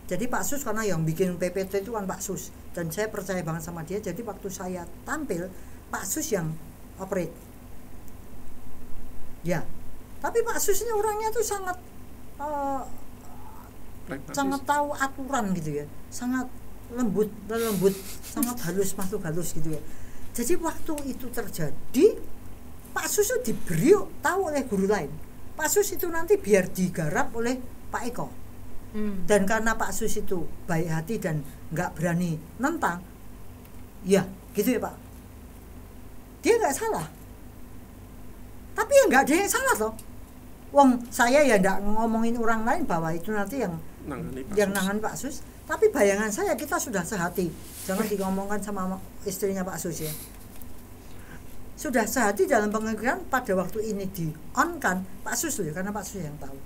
Jadi Pak Sus karena yang bikin PPT itu kan Pak Sus, dan saya percaya banget sama dia. Jadi waktu saya tampil, Pak Sus yang operate. Ya, tapi Pak Sus ini orangnya tuh sangat tahu aturan gitu ya, sangat lembut, sangat halus, makhluk halus gitu ya. Jadi waktu itu terjadi, Pak Sus itu diberi tahu oleh guru lain. Pak Sus itu nanti biar digarap oleh Pak Eko. Dan karena Pak Sus itu baik hati dan nggak berani nentang, ya gitu ya Pak. Dia nggak salah, tapi ya nggak ada yang salah toh. Wong saya ya nggak ngomongin orang lain bahwa itu nanti yang nangan Pak Sus. Tapi bayangan saya kita sudah sehati. Jangan diomongkan sama istrinya Pak Sus ya. Sudah sehati dalam pengertian pada waktu ini di on kan Pak Sus loh, karena Pak Sus yang tahu.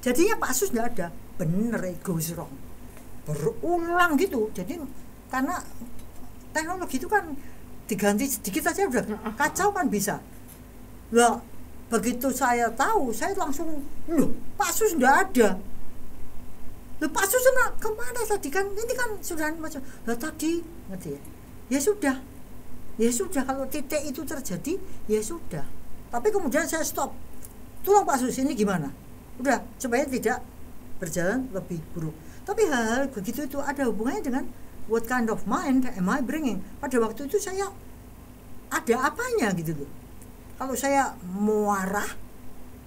Jadinya Pak Sus nggak ada, bener it goes wrong, berulang gitu. Jadi karena teknologi itu kan diganti sedikit aja udah kacau kan bisa. Lah begitu saya tahu, saya langsung loh Pak Sus nggak ada. Loh Pak Sus kemana tadi kan? Ini kan sudah macam lah tadi ngerti ya. Ya sudah kalau titik itu terjadi ya sudah. Tapi kemudian saya stop. Tolong Pak Sus ini gimana? Udah supaya tidak berjalan lebih buruk. Tapi hal begitu itu ada hubungannya dengan what kind of mind am I bringing? Pada waktu itu saya ada apanya gitu loh. Kalau saya marah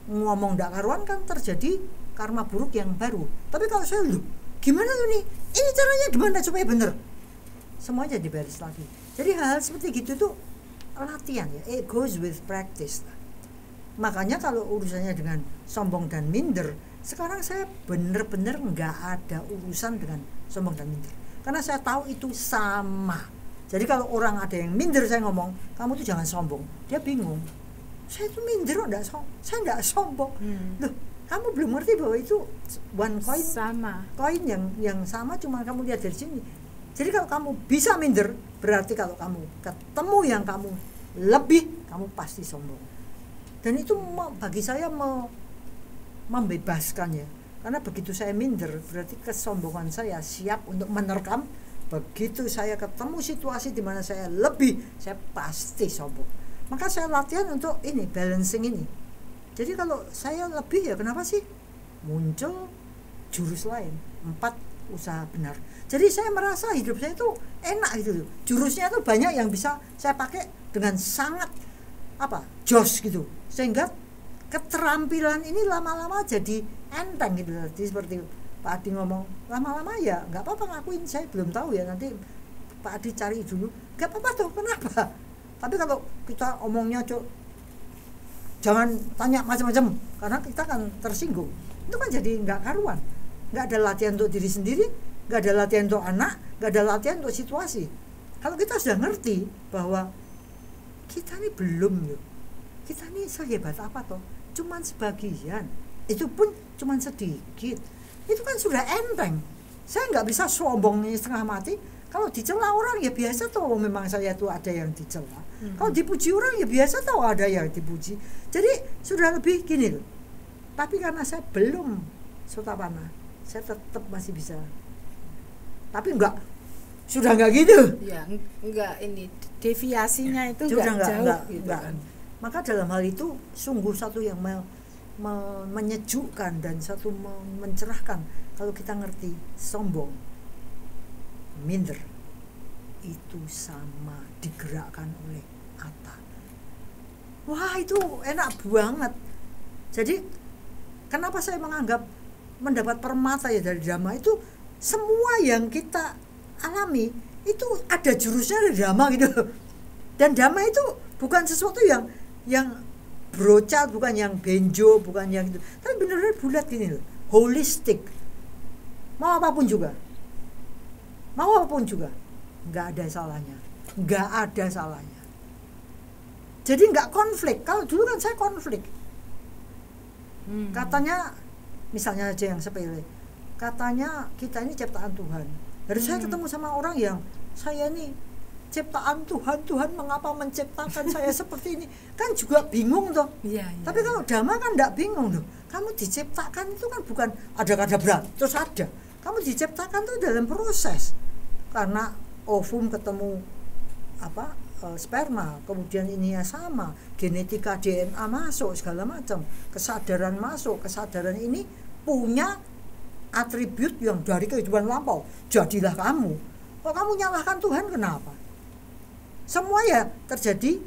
ngomong ndak karuan kan terjadi karma buruk yang baru. Tapi kalau saya gimana tuh nih? Ini caranya gimana supaya benar? Semuanya dibaris lagi. Jadi hal seperti gitu tuh latihan ya. It goes with practice. Makanya kalau urusannya dengan sombong dan minder, sekarang saya benar-benar nggak ada urusan dengan sombong dan minder. Karena saya tahu itu sama. Jadi kalau orang ada yang minder saya ngomong, kamu tuh jangan sombong. Dia bingung. Saya tuh minder saya nggak sombong. Loh, kamu belum ngerti bahwa itu one coin sama. Koin yang sama cuma kamu lihat dari sini. Jadi kalau kamu bisa minder, berarti kalau kamu ketemu yang kamu lebih, kamu pasti sombong. Dan itu bagi saya membebaskan ya. Karena begitu saya minder, berarti kesombongan saya siap untuk menerkam. Begitu saya ketemu situasi di mana saya lebih, saya pasti sombong. Maka saya latihan untuk ini, balancing ini. Jadi kalau saya lebih ya kenapa sih? Muncul jurus lain, 4 usaha benar. Jadi saya merasa hidup saya itu enak gitu. Jurusnya itu banyak yang bisa saya pakai dengan sangat jos gitu. Sehingga keterampilan ini lama-lama jadi enteng gitu. Jadi seperti Pak Adi ngomong, lama-lama ya nggak apa-apa ngakuin, saya belum tahu ya, nanti Pak Adi cari dulu. Nggak apa-apa tuh, kenapa? Tapi kalau kita omongnya jangan tanya macam-macam, karena kita kan tersinggung. Itu kan jadi nggak karuan. Nggak ada latihan untuk diri sendiri, nggak ada latihan untuk anak, nggak ada latihan untuk situasi. Kalau kita sudah ngerti bahwa kita ini belum loh, kita ini sehebat apa toh, cuman sebagian, itu pun cuman sedikit, itu kan sudah enteng. Saya nggak bisa sombong setengah mati. Kalau dicela orang ya biasa toh, memang saya tuh ada yang dicela. Kalau dipuji orang ya biasa toh, ada yang dipuji. Jadi sudah lebih gini loh. Tapi karena saya belum sotapana, saya tetap masih bisa. Tapi sudah enggak gitu. Ya, enggak, ini deviasinya itu enggak jauh enggak, gitu enggak. kan. Maka dalam hal itu sungguh satu yang menyejukkan dan satu mencerahkan kalau kita ngerti sombong, minder itu sama digerakkan oleh Atta. Wah, itu enak banget. Jadi kenapa saya menganggap mendapat permata ya dari drama itu, semua yang kita alami itu ada jurusnya dari Dhamma gitu. Dan Dhamma itu bukan sesuatu yang brocat, bukan yang benjo, bukan yang itu, tapi benar-benar bulat gini loh, holistik. Mau apapun juga, nggak ada salahnya. Jadi nggak konflik. Kalau dulu kan saya konflik. Katanya, misalnya aja yang sepele, katanya kita ini ciptaan Tuhan. Jadi saya ketemu sama orang yang, saya ini ciptaan Tuhan, mengapa menciptakan saya seperti ini? Kan juga bingung toh. Tapi kalau Dhamma kan enggak bingung loh. Kamu diciptakan itu kan bukan ada kadabra terus ada. Kamu diciptakan itu dalam proses. Karena ovum ketemu sperma, kemudian ininya sama, genetika DNA masuk segala macam, kesadaran masuk, kesadaran ini punya atribut yang dari kehidupan lampau. Jadilah kamu. Kok kamu nyalahkan Tuhan kenapa? Semua ya terjadi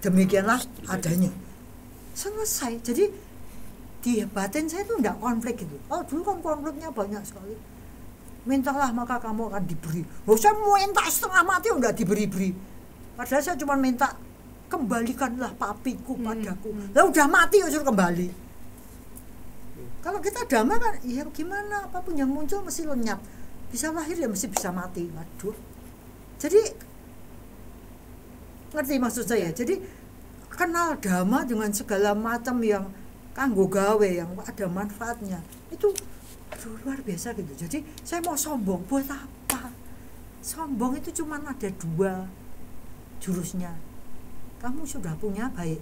demikianlah adanya. Selesai. Jadi di batin saya itu enggak konflik gitu. Oh dulu kan konfliknya banyak sekali. Mintalah maka kamu akan diberi. Saya minta setengah mati enggak diberi-beri. Padahal saya cuma minta kembalikanlah papiku padaku. Lah udah mati kok suruh kembali. Kalau kita Dhamma kan ya gimana, apapun yang muncul mesti lenyap. Bisa lahir ya mesti bisa mati. Waduh. Jadi ngerti maksud saya? Jadi kenal Dhamma dengan segala macam yang kanggo gawe, yang ada manfaatnya. Itu luar biasa gitu. Jadi saya mau sombong buat apa? Sombong itu cuma ada 2 jurusnya. Kamu sudah punya baik.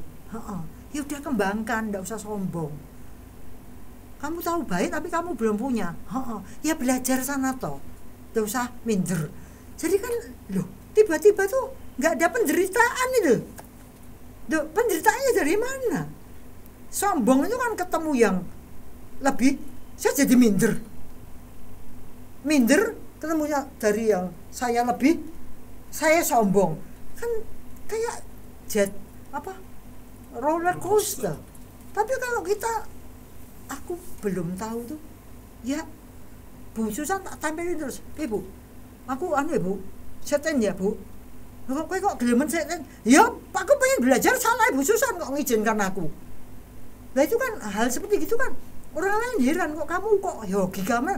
Ya udah kembangkan, enggak usah sombong. Kamu tahu baik tapi kamu belum punya. Ya belajar sana toh. Enggak usah minder. Jadi kan loh, tiba-tiba tuh enggak ada penderitaan itu. Duh, penderitaannya dari mana? Sombong itu kan ketemu yang lebih, saya jadi minder. Minder ketemunya dari yang saya lebih, saya sombong. Kan kayak roller coaster. Tapi kalau kita, aku belum tahu tuh, ya Bu Susan tak tempelin terus, Bu, aku Bu, seten ya Bu. Kok gelemen seten? Ya, aku pengen belajar salah Bu Susan kok ngizinkan aku. Nah itu kan hal seperti gitu kan, orang lain heran kok kamu kok logikamu.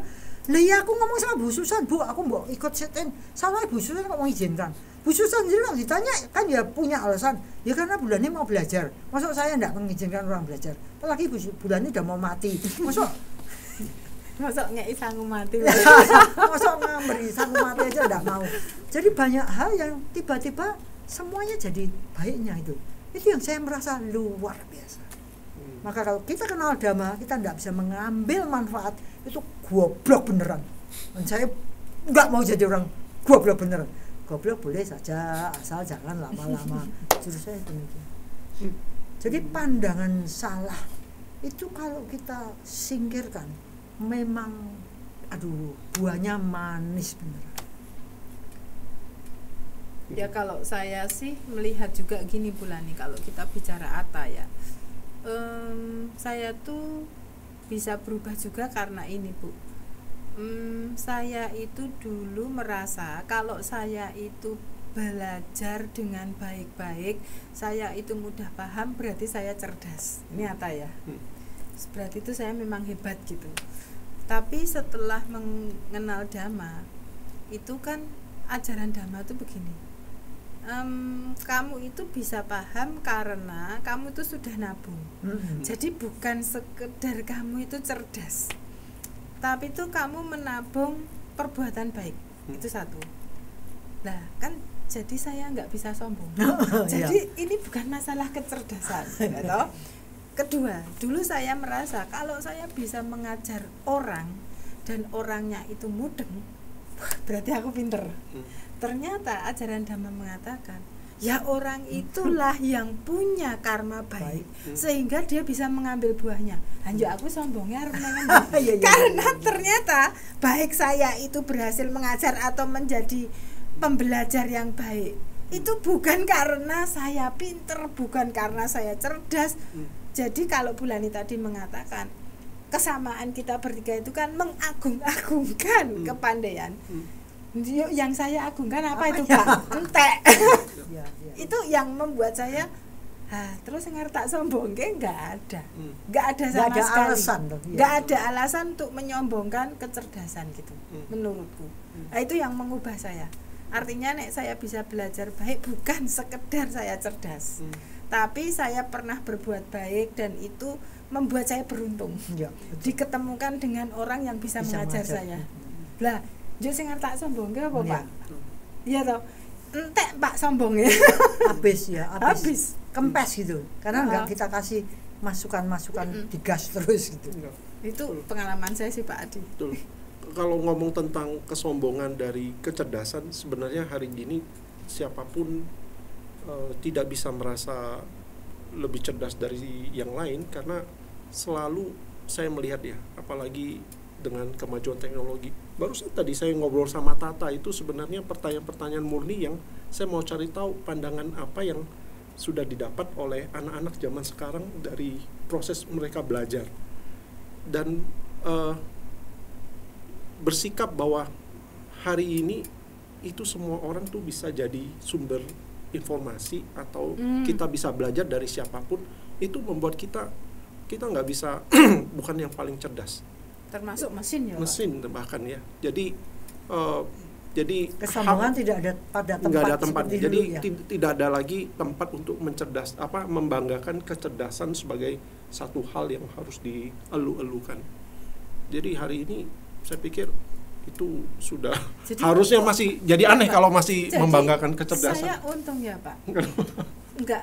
Lah ya aku ngomong sama Bu Susan, Bu aku mau ikut seten, salah Bu Susan kok mengizinkan. Bu Susan sendiri ditanya kan ya punya alasan, ya karena bulan ini mau belajar. Masuk saya enggak mengizinkan orang belajar. Apalagi bulan ini udah mau mati. Masuk ngei sangu mati. Masuk ngamberi sangu mati aja enggak mau. Jadi banyak hal yang tiba-tiba semuanya jadi baiknya itu. Itu yang saya merasa luar biasa. Maka kalau kita kenal Dhamma, kita enggak bisa mengambil manfaat, itu goblok beneran. Dan saya enggak mau jadi orang goblok beneran. Goblok boleh saja, asal jangan lama-lama. Justru saya demikian. Jadi pandangan salah itu kalau kita singkirkan, memang buahnya manis beneran. Ya kalau saya sih melihat juga gini Bulani, kalau kita bicara Atta ya, saya tuh bisa berubah juga karena ini Bu. Saya itu dulu merasa kalau saya itu belajar dengan baik-baik, saya itu mudah paham, berarti saya cerdas. Ini Atta ya. Berarti itu saya memang hebat gitu. Tapi setelah mengenal Dhamma, itu kan ajaran Dhamma itu begini. Kamu itu bisa paham karena kamu itu sudah nabung. Jadi bukan sekedar kamu itu cerdas, tapi itu kamu menabung perbuatan baik. Itu satu. Nah kan jadi saya nggak bisa sombong. Jadi ini bukan masalah kecerdasan, gitu. Kedua, dulu saya merasa kalau saya bisa mengajar orang dan orangnya itu mudeng, berarti aku pinter. Ternyata ajaran Dhamma mengatakan, ya orang itulah yang punya karma baik, sehingga dia bisa mengambil buahnya. Lanjut aku sombongnya karena ternyata baik saya itu berhasil mengajar atau menjadi pembelajar yang baik, itu bukan karena saya pinter, bukan karena saya cerdas. Jadi kalau Bulani tadi mengatakan kesamaan kita bertiga itu kan mengagung-agungkan kepandaian. Yang saya agungkan apa itu ya? Pak? Entek. Ya, ya. Itu yang membuat saya terus ngertak sombongke nggak ada. Nggak ada Nggak sama ada sekali. alasan tuh, iya. Nggak ada alasan untuk menyombongkan kecerdasan gitu menurutku. Nah, itu yang mengubah saya. Artinya nek saya bisa belajar baik bukan sekedar saya cerdas. Tapi saya pernah berbuat baik dan itu membuat saya beruntung. Ya, betul. Diketemukan dengan orang yang bisa mengajar saya. Lah, yo sing ngertak sombongke apa, Iya. Pak? Iya toh. Entek Pak sombongnya. Habis ya, Habis. Kempes gitu. Karena nggak kita kasih masukan-masukan digas terus gitu. Itu pengalaman saya sih Pak Adi. Betul. Kalau ngomong tentang kesombongan dari kecerdasan, sebenarnya hari ini siapapun tidak bisa merasa lebih cerdas dari yang lain, karena selalu saya melihat ya, apalagi dengan kemajuan teknologi. Barusan tadi saya ngobrol sama Tata, itu sebenarnya pertanyaan-pertanyaan murni yang saya mau cari tahu pandangan apa yang sudah didapat oleh anak-anak zaman sekarang dari proses mereka belajar, dan bersikap bahwa hari ini itu semua orang tuh bisa jadi sumber informasi atau kita bisa belajar dari siapapun. Itu membuat kita nggak bisa bukan yang paling cerdas, Termasuk mesin ya Pak? mesin bahkan ya. Jadi Kesombongan tidak ada pada tempat. nggak ada tempat. seperti Jadi dulu, ya. tidak ada lagi tempat untuk membanggakan kecerdasan sebagai satu hal yang harus dielu-elukan. Jadi hari ini saya pikir itu sudah Jadi, harusnya masih jadi aneh kalau masih Jadi, membanggakan kecerdasan. Saya untung ya Pak. Enggak,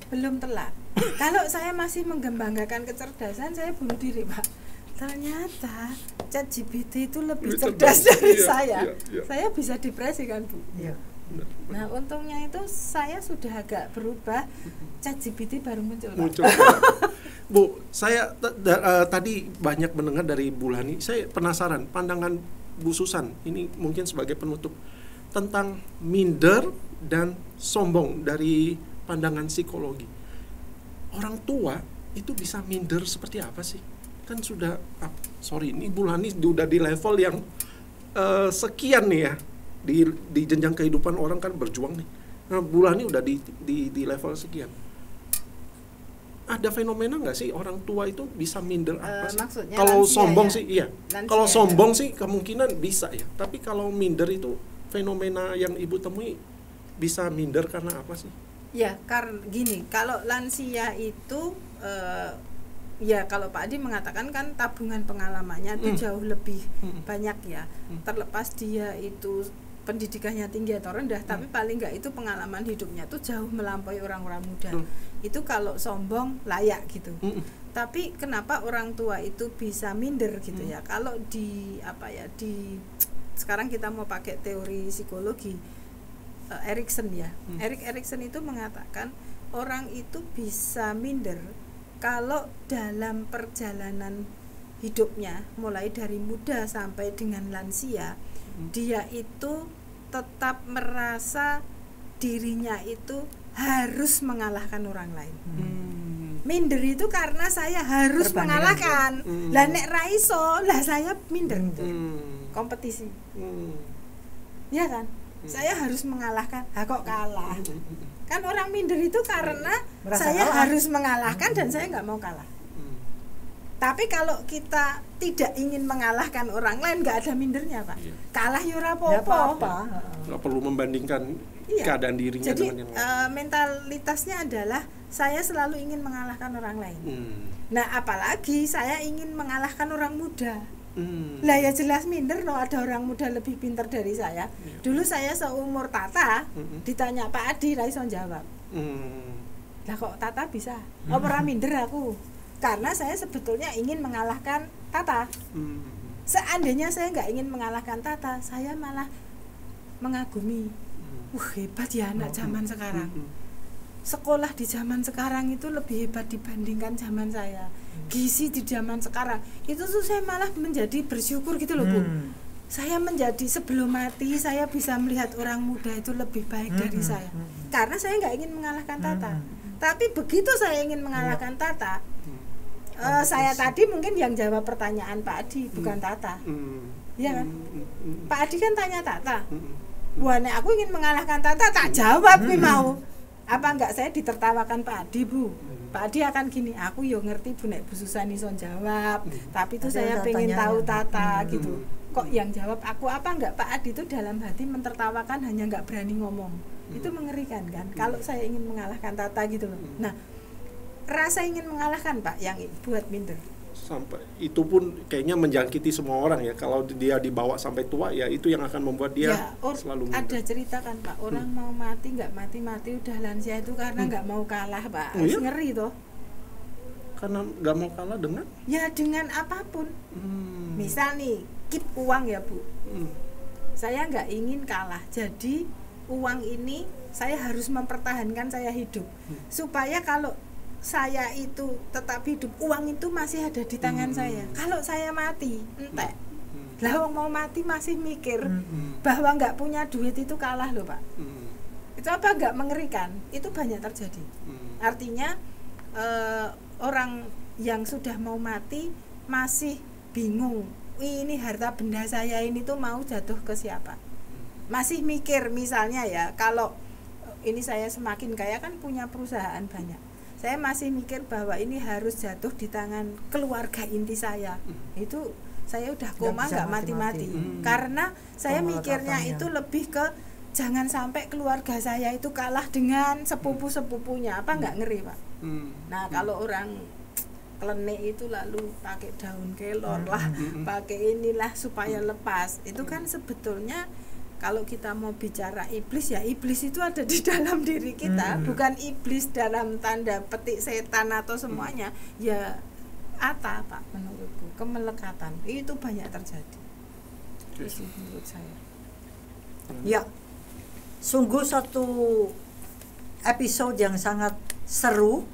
belum telat. Kalau saya masih menggembangkan kecerdasan, saya bunuh diri Pak. Ternyata ChatGPT itu lebih cerdas dari saya. Iya. Saya bisa depresi kan Bu. Iya. Nah untungnya itu saya sudah agak berubah. ChatGPT baru muncul Pak. Muncul. Bu, saya tadi banyak mendengar dari Bu Lani. Saya penasaran pandangan Bu Susan ini mungkin sebagai penutup tentang minder dan sombong dari pandangan psikologi. Orang tua itu bisa minder seperti apa sih? Kan sudah ini Bu Lani udah di level yang sekian nih ya, di jenjang kehidupan orang kan berjuang nih. Nah, Bu Lani udah di level sekian. Ada fenomena nggak sih orang tua itu bisa minder apa sih? Maksudnya Kalau lansia sombong ya? sih iya. Lansia Kalau ya? sombong sih kemungkinan bisa ya. Tapi kalau minder itu fenomena yang Ibu temui, bisa minder karena apa sih? Ya, karena gini, kalau lansia itu ya kalau Pak Adi mengatakan kan tabungan pengalamannya itu jauh lebih banyak ya. Terlepas dia itu pendidikannya tinggi atau rendah, tapi paling enggak itu pengalaman hidupnya tuh jauh melampaui orang-orang muda. Itu kalau sombong layak gitu. Tapi kenapa orang tua itu bisa minder gitu ya? Kalau di sekarang kita mau pakai teori psikologi Erikson ya. Erik Erikson itu mengatakan orang itu bisa minder kalau dalam perjalanan hidupnya mulai dari muda sampai dengan lansia, dia itu tetap merasa dirinya itu harus mengalahkan orang lain. Minder itu karena saya harus mengalahkan. Lah nek ra iso, lah saya minder. Kompetisi. Ya kan? Saya harus mengalahkan. Kok kalah? Kan orang minder itu karena Merasa saya kalah. harus mengalahkan dan saya nggak mau kalah. Tapi kalau kita tidak ingin mengalahkan orang lain, nggak ada mindernya Pak. Kalah ya ora Nggak apa-apa. apa-apa. Nggak perlu membandingkan Iya. keadaan dirinya Jadi dengan yang lain. mentalitasnya adalah saya selalu ingin mengalahkan orang lain. Nah apalagi saya ingin mengalahkan orang muda. Lah ya jelas minder loh, ada orang muda lebih pintar dari saya. Dulu saya seumur Tata, ditanya Pak Adi ra iso jawab. Lah kok Tata bisa? Apa ora minder aku? Karena saya sebetulnya ingin mengalahkan Tata. Seandainya saya nggak ingin mengalahkan Tata, saya malah mengagumi. Hebat ya anak zaman sekarang. Sekolah di zaman sekarang itu lebih hebat dibandingkan zaman saya. Gizi di zaman sekarang itu tuh saya malah menjadi bersyukur gitu loh Bu. Saya menjadi sebelum mati saya bisa melihat orang muda itu lebih baik dari saya. Karena saya nggak ingin mengalahkan Tata. Tapi begitu saya ingin mengalahkan Tata, Saya tadi mungkin yang jawab pertanyaan Pak Adi, bukan Tata. Iya kan? Pak Adi kan tanya Tata. Wah, nek aku ingin mengalahkan Tata, tak jawab nih mau. Apa enggak saya ditertawakan Pak Adi, Bu? Pak Adi akan gini, aku yo ngerti Bu nek Bu Susan iso jawab, tapi itu saya pengen tahu Tata gitu. Kok yang jawab aku apa enggak? Pak Adi itu dalam hati mentertawakan, hanya enggak berani ngomong. Itu mengerikan kan? Kalau saya ingin mengalahkan Tata gitu loh. Nah, rasa ingin mengalahkan Pak yang buat minder. Sampai itu pun kayaknya menjangkiti semua orang ya. Kalau dia dibawa sampai tua ya itu yang akan membuat dia selalu minder. Ada cerita kan Pak, orang mau mati nggak mati udah lansia itu karena nggak mau kalah Pak. Iya? Ngeri toh. Karena nggak mau kalah dengan? Ya dengan apapun. Misal nih, keep uang ya Bu. Saya nggak ingin kalah, jadi uang ini saya harus mempertahankan saya hidup. Supaya kalau saya itu tetap hidup, uang itu masih ada di tangan saya. Kalau saya mati, entek. Lah wong mau mati masih mikir bahwa nggak punya duit itu kalah loh Pak. Itu apa nggak mengerikan? Itu banyak terjadi. Artinya orang yang sudah mau mati masih bingung. Ini harta benda saya ini tuh mau jatuh ke siapa? Masih mikir misalnya ya, kalau ini saya semakin kaya kan punya perusahaan banyak. Saya masih mikir bahwa ini harus jatuh di tangan keluarga inti saya. Itu saya udah koma nggak mati-mati. Karena saya mikirnya itu lebih ke jangan sampai keluarga saya itu kalah dengan sepupu-sepupunya. Apa nggak ngeri Pak? Nah kalau orang klenik itu lalu pakai daun kelor lah, pakai inilah supaya lepas. Itu kan sebetulnya kalau kita mau bicara iblis ya iblis itu ada di dalam diri kita, bukan iblis dalam tanda petik setan atau semuanya. Ya apa Pak menurutku kemelekatan itu banyak terjadi. Itu menurut saya. Ya, sungguh satu episode yang sangat seru,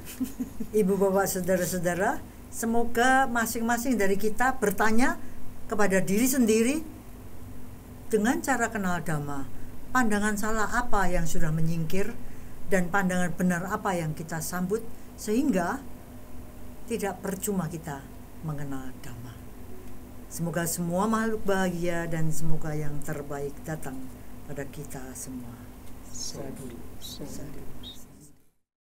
Ibu Bapak Saudara-saudara. Semoga masing-masing dari kita bertanya kepada diri sendiri dengan cara kenal Dhamma, pandangan salah apa yang sudah menyingkir dan pandangan benar apa yang kita sambut, sehingga tidak percuma kita mengenal Dhamma. Semoga semua makhluk bahagia dan semoga yang terbaik datang pada kita semua. Sadhu.